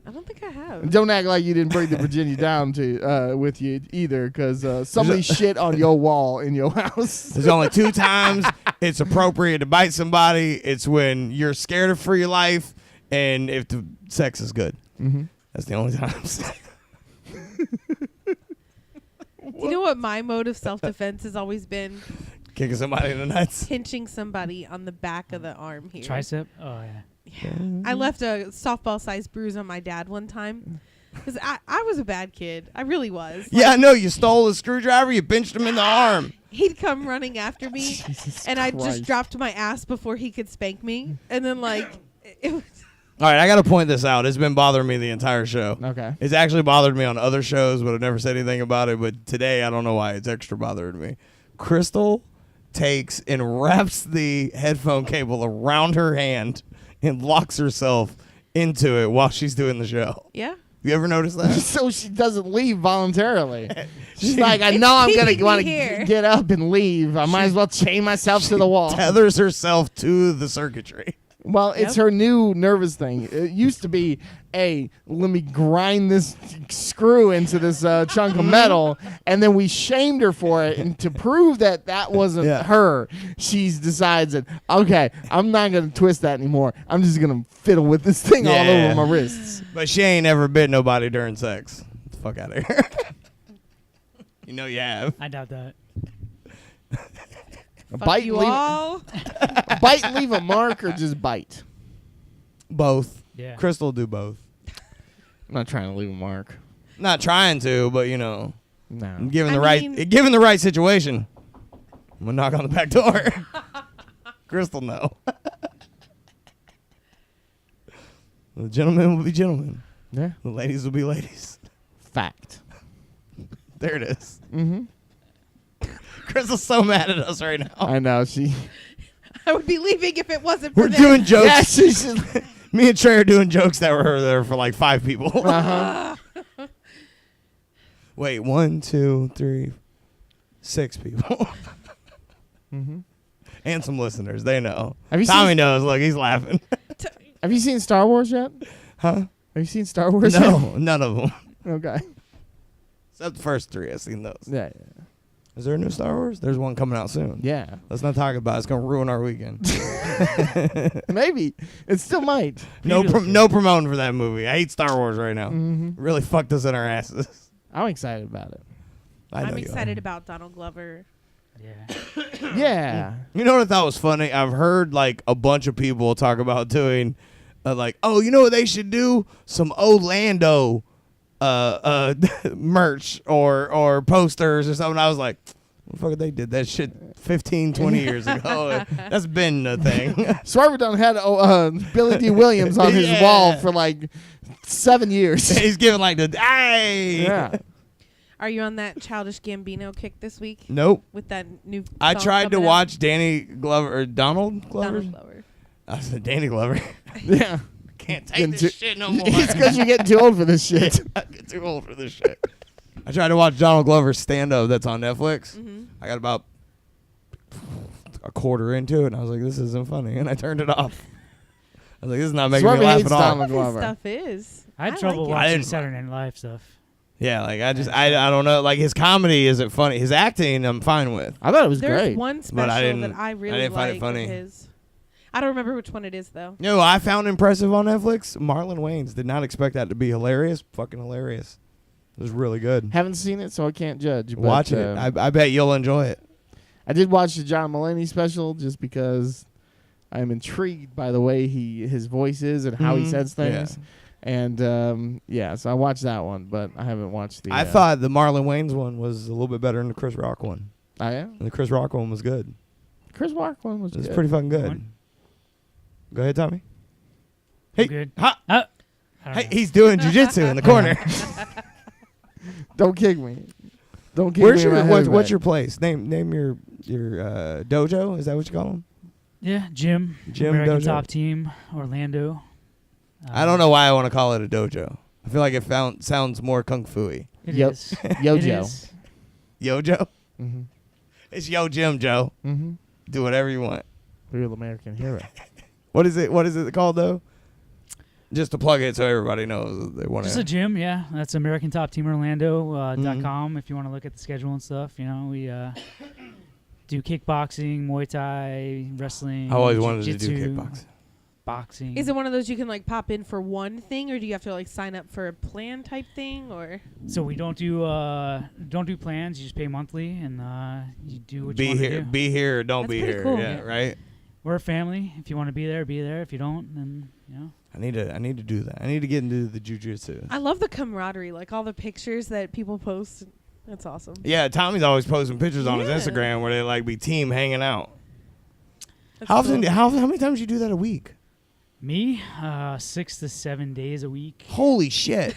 Speaker 4: I don't think I have.
Speaker 2: Don't act like you didn't bring the Virginia down to with you either, because somebody shit on your wall in your house.
Speaker 1: There's only 2 times it's appropriate to bite somebody. It's when you're scared for your life and if the sex is good.
Speaker 2: Mm-hmm.
Speaker 1: That's the only times.
Speaker 4: You know what my mode of self-defense has always been?
Speaker 1: Kicking somebody in the nuts.
Speaker 4: Pinching somebody on the back of the arm here.
Speaker 3: Tricep? Oh, yeah.
Speaker 4: I left a softball-sized bruise on my dad one time. Because I was a bad kid. I really was.
Speaker 1: Yeah, I know. You stole a screwdriver. You pinched him in the arm.
Speaker 4: He'd come running after me,
Speaker 2: Jesus
Speaker 4: and I
Speaker 2: Christ.
Speaker 4: just dropped my ass before he could spank me. And then, like, it was...
Speaker 1: All right, I got to point this out. It's been bothering me the entire show.
Speaker 2: Okay.
Speaker 1: It's actually bothered me on other shows, but I've never said anything about it. But today, I don't know why it's extra bothering me. Crystal takes and wraps the headphone cable around her hand and locks herself into it while she's doing the show.
Speaker 4: Yeah.
Speaker 1: You ever noticed that?
Speaker 2: So she doesn't leave voluntarily. She's
Speaker 1: She-
Speaker 2: like, I know I'm going to
Speaker 4: keeping
Speaker 2: want
Speaker 4: me
Speaker 2: to
Speaker 4: here.
Speaker 2: get up and leave. I might as well chain myself to the wall.
Speaker 1: Tethers herself to the circuitry.
Speaker 2: Well, it's her new nervous thing. It used to be, hey, let me grind this screw into this chunk of metal, and then we shamed her for it. And to prove that that wasn't her, she decides that, okay, I'm not going to twist that anymore. I'm just going to fiddle with this thing all over my wrists.
Speaker 1: But she ain't ever bit nobody during sex. Get the fuck out of here. You know you have.
Speaker 3: I doubt that.
Speaker 2: Bite
Speaker 4: you
Speaker 2: leave,
Speaker 4: all.
Speaker 2: bite and leave a mark, or just bite?
Speaker 1: Both.
Speaker 3: Yeah.
Speaker 1: Crystal do both.
Speaker 2: I'm not trying to leave a mark.
Speaker 1: Not trying to, but you know,
Speaker 2: No.
Speaker 1: given the
Speaker 4: I mean-
Speaker 1: right situation, I'm gonna knock on the back door. Crystal, no. The gentlemen will be gentlemen.
Speaker 2: Yeah.
Speaker 1: The ladies will be ladies.
Speaker 2: Fact.
Speaker 1: There it is.
Speaker 2: Mm-hmm.
Speaker 1: Crystal's so mad at us right now.
Speaker 2: I know. She.
Speaker 4: I would be leaving if it wasn't for
Speaker 1: We're
Speaker 4: this.
Speaker 1: doing jokes.
Speaker 2: Yeah, she's just,
Speaker 1: Me and Trey are doing jokes that were there for like 5 people.
Speaker 2: uh-huh.
Speaker 1: Wait, 1, 2, 3, 6 people.
Speaker 2: Mm-hmm.
Speaker 1: And some listeners. They know.
Speaker 2: Have you
Speaker 1: Tommy
Speaker 2: seen-
Speaker 1: knows. Look, he's laughing.
Speaker 2: Have you seen Star Wars yet?
Speaker 1: Huh?
Speaker 2: Have you seen Star Wars
Speaker 1: No, none of them.
Speaker 2: yet? Okay.
Speaker 1: Except the first 3. I've seen those.
Speaker 2: Yeah.
Speaker 1: Is there a new Star Wars? There's one coming out soon.
Speaker 2: Yeah.
Speaker 1: Let's not talk about it. It's going to ruin our weekend.
Speaker 2: Maybe. It still might.
Speaker 1: No promoting for that movie. I hate Star Wars right now.
Speaker 2: Mm-hmm.
Speaker 1: Really fucked us in our asses.
Speaker 2: I'm excited about it.
Speaker 4: I'm excited about Donald Glover.
Speaker 3: Yeah.
Speaker 2: Yeah.
Speaker 1: You know what I thought was funny? I've heard like a bunch of people talk about doing like, oh, you know what they should do? Some Orlando merch or posters or something. I was like, motherfucker, they did that shit 15, 20 years ago. That's been a thing.
Speaker 2: Swervey done had Billy D. Williams on his wall for like 7 years.
Speaker 1: He's giving like the, hey.
Speaker 2: Yeah.
Speaker 4: Are you on that Childish Gambino kick this week?
Speaker 1: Nope.
Speaker 4: With that new
Speaker 1: I
Speaker 4: song
Speaker 1: tried to
Speaker 4: coming out?
Speaker 1: watch Danny Glover or Donald Glover.
Speaker 4: Donald Glover.
Speaker 1: I said Danny Glover.
Speaker 2: Yeah.
Speaker 1: Can't take this shit no more.
Speaker 2: It's because you're getting too old for this shit.
Speaker 1: I get too old for this shit. I tried to watch Donald Glover's stand-up that's on Netflix.
Speaker 4: Mm-hmm.
Speaker 1: I got about a quarter into it, and I was like, this isn't funny, and I turned it off. I was like, this is not making me laugh at all.
Speaker 2: Donald
Speaker 4: What
Speaker 2: Glover.
Speaker 4: stuff is?
Speaker 3: I had trouble
Speaker 4: like it.
Speaker 3: watching Saturday Night Live stuff.
Speaker 1: Yeah, like I don't know. Like his comedy isn't funny. His acting, I'm fine with.
Speaker 2: I thought it was
Speaker 4: There's
Speaker 2: great.
Speaker 4: one
Speaker 1: But I
Speaker 4: special
Speaker 1: didn't-
Speaker 4: that I really
Speaker 1: I didn't find it
Speaker 4: like
Speaker 1: funny.
Speaker 4: of his. I don't remember which one it is though.
Speaker 1: You know, I found impressive on Netflix. Marlon Wayans. Did not expect that to be hilarious. Fucking hilarious. It was really good.
Speaker 2: Haven't seen it, so I can't judge. But,
Speaker 1: Watch it. I bet you'll enjoy it.
Speaker 2: I did watch the John Mulaney special just because I'm intrigued by the way his voice is and how he says things. And so I watched that one, but I haven't watched the.
Speaker 1: I thought the Marlon Wayans one was a little bit better than the Chris Rock one.
Speaker 2: Oh yeah,
Speaker 1: And the Chris Rock one was good.
Speaker 2: Chris Rock one was
Speaker 1: It was
Speaker 2: good.
Speaker 1: pretty fucking good. Go ahead, Tommy. Hey,
Speaker 3: Good.
Speaker 1: ha!
Speaker 3: I don't
Speaker 1: Hey,
Speaker 3: know.
Speaker 1: he's doing jujitsu in the corner.
Speaker 2: Don't kick me. Don't kick
Speaker 1: Where's
Speaker 2: me.
Speaker 1: your
Speaker 2: in my
Speaker 1: what's
Speaker 2: head.
Speaker 1: your place? Name your dojo. Is that what you call them?
Speaker 3: Yeah, Jim.
Speaker 1: Jim
Speaker 3: American
Speaker 1: Dojo.
Speaker 3: Top Team, Orlando.
Speaker 1: I don't know why I want to call it a dojo. I feel like it sounds more kung fu-y.
Speaker 3: It
Speaker 2: Yep.
Speaker 3: is.
Speaker 2: Yojo.
Speaker 3: It is.
Speaker 1: Yojo?
Speaker 2: Mm-hmm.
Speaker 1: It's Yo Jim Joe.
Speaker 2: Mm-hmm.
Speaker 1: Do whatever you want.
Speaker 2: Real American hero.
Speaker 1: What is it called though? Just to plug it so everybody knows they want
Speaker 3: Just a
Speaker 1: to.
Speaker 3: gym, yeah. That's American Top Team Orlando
Speaker 1: Mhm.
Speaker 3: .com if you want to look at the schedule and stuff. You know, we do kickboxing, Muay Thai, wrestling.
Speaker 1: I always wanted to do
Speaker 3: jiu-jitsu,
Speaker 1: kickboxing.
Speaker 3: Boxing.
Speaker 4: Is it one of those you can like pop in for one thing, or do you have to like sign up for a plan type thing, or?
Speaker 3: So we don't do plans. You just pay monthly, and you do what you
Speaker 1: Be
Speaker 3: want to
Speaker 1: here,
Speaker 3: do.
Speaker 1: be here, or don't
Speaker 3: That's
Speaker 1: be
Speaker 3: pretty
Speaker 1: here.
Speaker 3: cool.
Speaker 1: Yeah, right.
Speaker 3: We're a family. If you want to be there, be there. If you don't, then you know.
Speaker 1: I need to do that. I need to get into the jujitsu.
Speaker 4: I love the camaraderie, like all the pictures that people post. That's awesome.
Speaker 1: Yeah, Tommy's always posting pictures on his
Speaker 4: Yeah.
Speaker 1: Instagram where they like be team hanging out.
Speaker 4: That's
Speaker 1: How often?
Speaker 4: cool.
Speaker 1: How many times do you do that a week?
Speaker 3: Me, 6 to 7 days a week.
Speaker 1: Holy shit!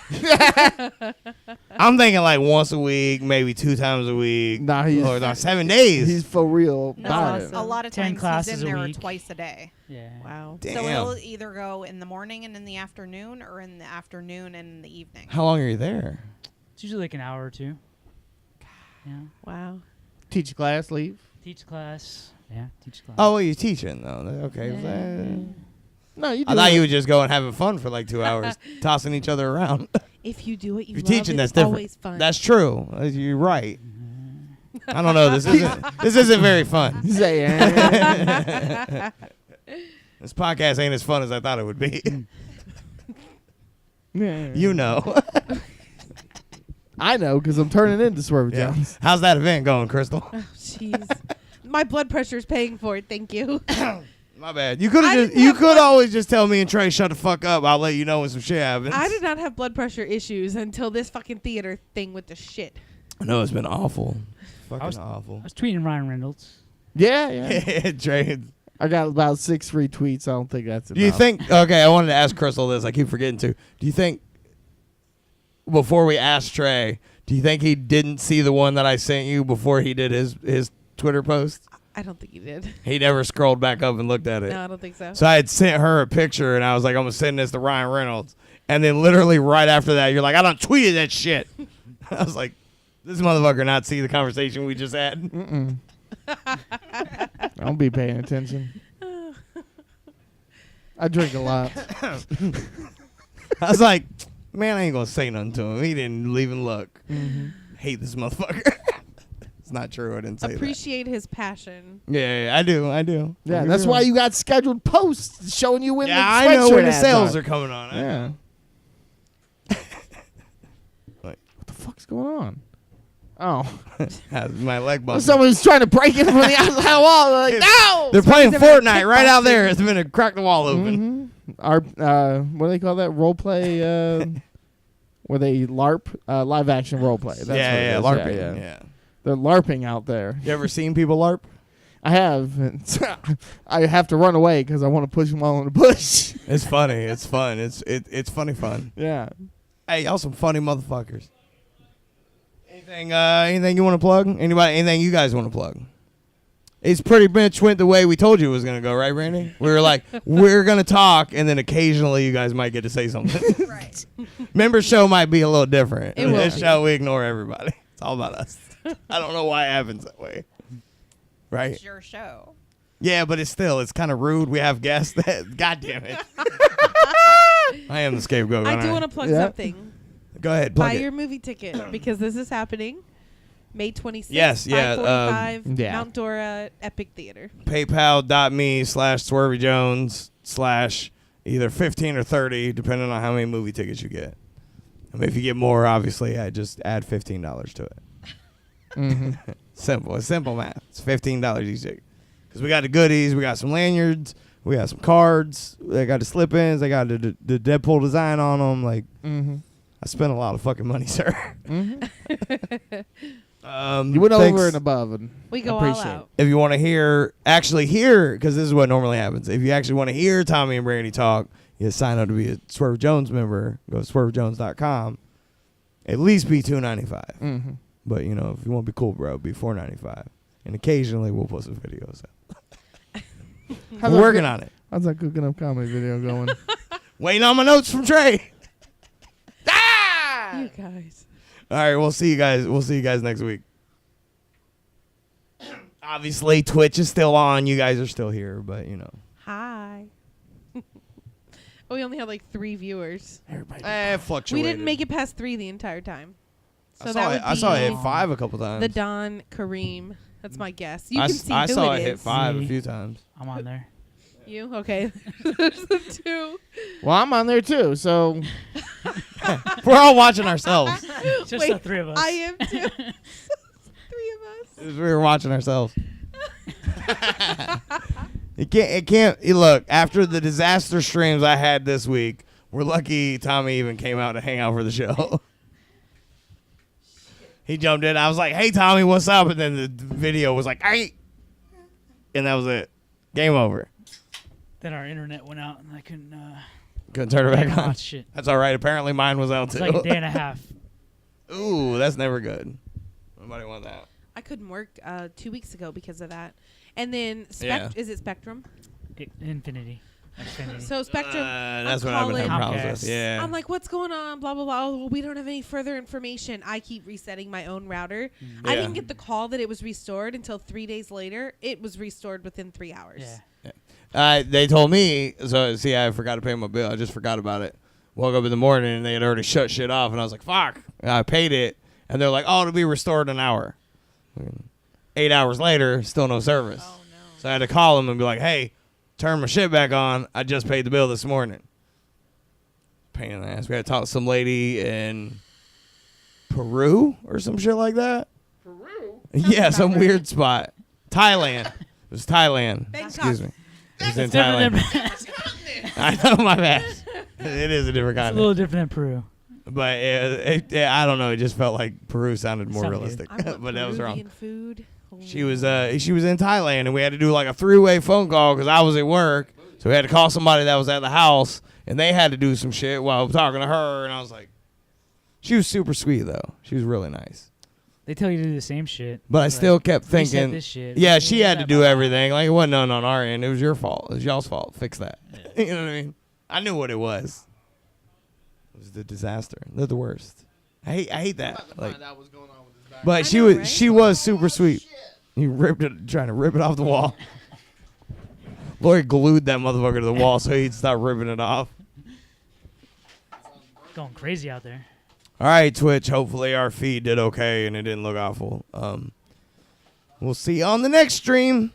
Speaker 1: I'm thinking like once a week, maybe 2 times a week.
Speaker 2: Nah, he's
Speaker 1: or no, 7 days.
Speaker 2: He's for real.
Speaker 5: No,
Speaker 2: about it.
Speaker 5: a lot of
Speaker 3: 10
Speaker 5: times he's
Speaker 3: classes
Speaker 5: in
Speaker 3: a
Speaker 5: there
Speaker 3: week.
Speaker 5: twice a day.
Speaker 3: Yeah.
Speaker 4: Wow.
Speaker 1: Damn.
Speaker 5: So it'll either go in the morning and in the afternoon, or in the afternoon and in the evening.
Speaker 1: How long are you there?
Speaker 3: It's usually like an hour or two. Yeah.
Speaker 4: Wow.
Speaker 2: Teach class, leave.
Speaker 3: Teach class. Yeah, teach class.
Speaker 1: Oh, well, you're teaching though. Okay.
Speaker 2: No, you do
Speaker 1: I thought
Speaker 2: it.
Speaker 1: you were just going having fun for like 2 hours, tossing each other around.
Speaker 4: If you do what you
Speaker 1: You're
Speaker 4: love,
Speaker 1: teaching.
Speaker 4: it's
Speaker 1: That's different.
Speaker 4: always fun.
Speaker 1: That's true. You're right. I don't know. This isn't very fun.
Speaker 2: Say,
Speaker 1: This podcast ain't as fun as I thought it would be.
Speaker 2: yeah.
Speaker 1: You know.
Speaker 2: I know because I'm turning into Swervey
Speaker 1: Yeah.
Speaker 2: Jones.
Speaker 1: How's that event going, Crystal?
Speaker 4: Oh, jeez. My blood pressure's paying for it. Thank you.
Speaker 1: My bad. You could
Speaker 4: I
Speaker 1: have
Speaker 4: didn't
Speaker 1: you
Speaker 4: have
Speaker 1: could always just tell me and Trey, shut the fuck up. I'll let you know when some shit happens.
Speaker 4: I did not have blood pressure issues until this fucking theater thing with the shit.
Speaker 1: I know it's been awful. Fucking
Speaker 3: was-
Speaker 1: awful.
Speaker 3: I was tweeting Ryan Reynolds.
Speaker 2: Yeah, yeah.
Speaker 1: Trey.
Speaker 2: I got about 6 retweets. I don't think that's enough.
Speaker 1: Do you think? Okay, I wanted to ask Crystal this. I keep forgetting to. Do you think? Before we ask Trey, do you think he didn't see the one that I sent you before he did his Twitter post?
Speaker 4: I don't think you did.
Speaker 1: He never scrolled back up and looked at it.
Speaker 4: No, I don't think so.
Speaker 1: So I had sent her a picture, and I was like, I'm going to send this to Ryan Reynolds. And then literally right after that, you're like, I done tweeted that shit. I was like, this motherfucker not see the conversation we just had?
Speaker 2: Mm-mm. I don't be paying attention. I drink a lot.
Speaker 1: I was like, man, I ain't going to say nothing to him. He didn't even look.
Speaker 2: Mm-hmm.
Speaker 1: Hate this motherfucker. It's not true. I didn't say
Speaker 4: Appreciate his passion.
Speaker 1: that. Yeah, I do.
Speaker 2: Yeah, that's why you got scheduled posts showing you when the
Speaker 1: I know when the
Speaker 2: sweatshirt
Speaker 1: sales
Speaker 2: ads
Speaker 1: are coming on.
Speaker 2: Yeah. What the fuck's going on? Oh.
Speaker 1: My leg bump.
Speaker 2: Someone's trying to break in from the outside wall. They're like, no!
Speaker 1: They're playing Fortnite right out there. It's been to crack the wall open.
Speaker 2: Our what do they call that? Role play where they LARP? Live action role play. That's what it is.
Speaker 1: LARPing. Yeah.
Speaker 2: They're LARPing out there.
Speaker 1: You ever seen people LARP?
Speaker 2: I have. I have to run away because I want to push them all in the bush.
Speaker 1: It's funny. It's fun. It's funny fun.
Speaker 2: Yeah.
Speaker 1: Hey, y'all some funny motherfuckers. Anything you want to plug? Anything you guys want to plug? It's pretty much went the way we told you it was going to go, right, Randy? We were like, we're going to talk, and then occasionally you guys might get to say something.
Speaker 5: Right.
Speaker 1: Member show might be a little different.
Speaker 4: It will
Speaker 1: This
Speaker 4: be.
Speaker 1: show, we ignore everybody. It's all about us. I don't know why it happens that way. Right?
Speaker 5: It's your show.
Speaker 1: Yeah, but it's kind of rude. We have guests that, God damn it. I am the scapegoat.
Speaker 4: I do want to plug something.
Speaker 1: Go ahead,
Speaker 4: Buy
Speaker 1: plug it.
Speaker 4: your movie ticket because this is happening May 26th.
Speaker 1: Yes, yeah,
Speaker 4: 5:45,
Speaker 2: yeah.
Speaker 4: Mount Dora Epic Theater.
Speaker 1: PayPal.me/SwervyJones/ either 15 or 30, depending on how many movie tickets you get. I mean, if you get more, obviously, I just add $15 to it. Simple. It's simple math. It's $15 each ticket. Because we got the goodies. We got some lanyards. We got some cards. They got the slip-ins. They got the Deadpool design on them. Like, I spent a lot of fucking money, sir.
Speaker 2: You went over and above, and
Speaker 4: we go
Speaker 2: appreciate
Speaker 4: all out.
Speaker 1: If you want to actually hear, because this is what normally happens. If you actually want to hear Tommy and Brandy talk, you sign up to be a Swerve Jones member. Go to swervejones.com. At least be $2.95. But you know, if you want to be cool, bro, be $4.95. And occasionally we'll put some videos out. We're working on it.
Speaker 2: How's that cooking up comedy video going?
Speaker 1: Waiting on my notes from Trey.
Speaker 4: You guys.
Speaker 1: All right, we'll see you guys. We'll see you guys next week. Obviously, Twitch is still on. You guys are still here, but you know.
Speaker 4: Hi. We only had like 3 viewers.
Speaker 1: Everybody fluctuated.
Speaker 4: We didn't make it past 3 the entire time. So
Speaker 1: I saw it hit 5 a couple times.
Speaker 4: The Don Kareem. That's my guess. You can see
Speaker 1: I
Speaker 4: who
Speaker 1: saw
Speaker 4: it
Speaker 1: it hit
Speaker 4: is.
Speaker 1: 5 a few times.
Speaker 3: I'm on there.
Speaker 4: You? Okay. There's the 2.
Speaker 2: Well, I'm on there too, so
Speaker 1: we're all watching ourselves.
Speaker 3: Just the 3 of us.
Speaker 4: I am too. 3 of us.
Speaker 1: We were watching ourselves. It can't. Look, after the disaster streams I had this week, we're lucky Tommy even came out to hang out for the show. He jumped in. I was like, "Hey, Tommy, what's up?" And then the video was like, "Hey," and that was it. Game over.
Speaker 3: Then our internet went out, and I couldn't
Speaker 1: turn it back on.
Speaker 3: watch shit.
Speaker 1: That's all right. Apparently, mine was out
Speaker 3: It's
Speaker 1: too.
Speaker 3: like a day and a half.
Speaker 1: Ooh, that's never good. Nobody want that.
Speaker 4: I couldn't work 2 weeks ago because of that. And then is it Spectrum?
Speaker 3: Infinity. Xfinity.
Speaker 4: So Spectrum.
Speaker 1: That's what I've been having problems with. Yeah.
Speaker 4: I'm like, what's going on? Blah blah blah. Oh, well, we don't have any further information. I keep resetting my own router. I didn't get the call that it was restored until 3 days later. It was restored within 3 hours.
Speaker 3: Yeah.
Speaker 1: They told me. So see, I forgot to pay my bill. I just forgot about it. Woke up in the morning and they had already shut shit off, and I was like, "Fuck!" And I paid it, and they're like, "Oh, it'll be restored in an hour." 8 hours later, still no service.
Speaker 4: Oh no.
Speaker 1: So I had to call them and be like, "Hey, turn my shit back on. I just paid the bill this morning." Pain in the ass. We had to talk to some lady in Peru or some shit like that.
Speaker 2: Peru?
Speaker 1: Yeah, some weird spot. Thailand. It was Thailand.
Speaker 4: Bangkok.
Speaker 1: Excuse me. It was in
Speaker 3: It's different
Speaker 1: Thailand. I know, my bad. It is a different
Speaker 3: It's a
Speaker 1: continent.
Speaker 3: little different than Peru.
Speaker 1: But I don't know. It just felt like Peru sounded more
Speaker 3: Sounded
Speaker 1: realistic.
Speaker 4: I want
Speaker 1: But that was wrong.
Speaker 4: Peruvian food.
Speaker 1: She was in Thailand, and we had to do like a 3-way phone call because I was at work. So we had to call somebody that was at the house, and they had to do some shit while talking to her. And I was like, she was super sweet though. She was really nice.
Speaker 3: They tell you to do the same shit.
Speaker 1: But I still kept
Speaker 3: reset
Speaker 1: thinking,
Speaker 3: this shit.
Speaker 1: yeah, she had to
Speaker 3: Reset
Speaker 1: do
Speaker 3: that.
Speaker 1: everything. Like it wasn't none on our end. It was your fault. It was y'all's fault. Fix that. You know what I mean? I knew what it was. It was the disaster. They're the worst. I hate that. Like, but she was super sweet. You ripped it, trying to rip it off the wall. Lori glued that motherfucker to the wall so he'd stop ripping it off.
Speaker 3: Going crazy out there.
Speaker 1: All right, Twitch. Hopefully our feed did okay and it didn't look awful. We'll see you on the next stream.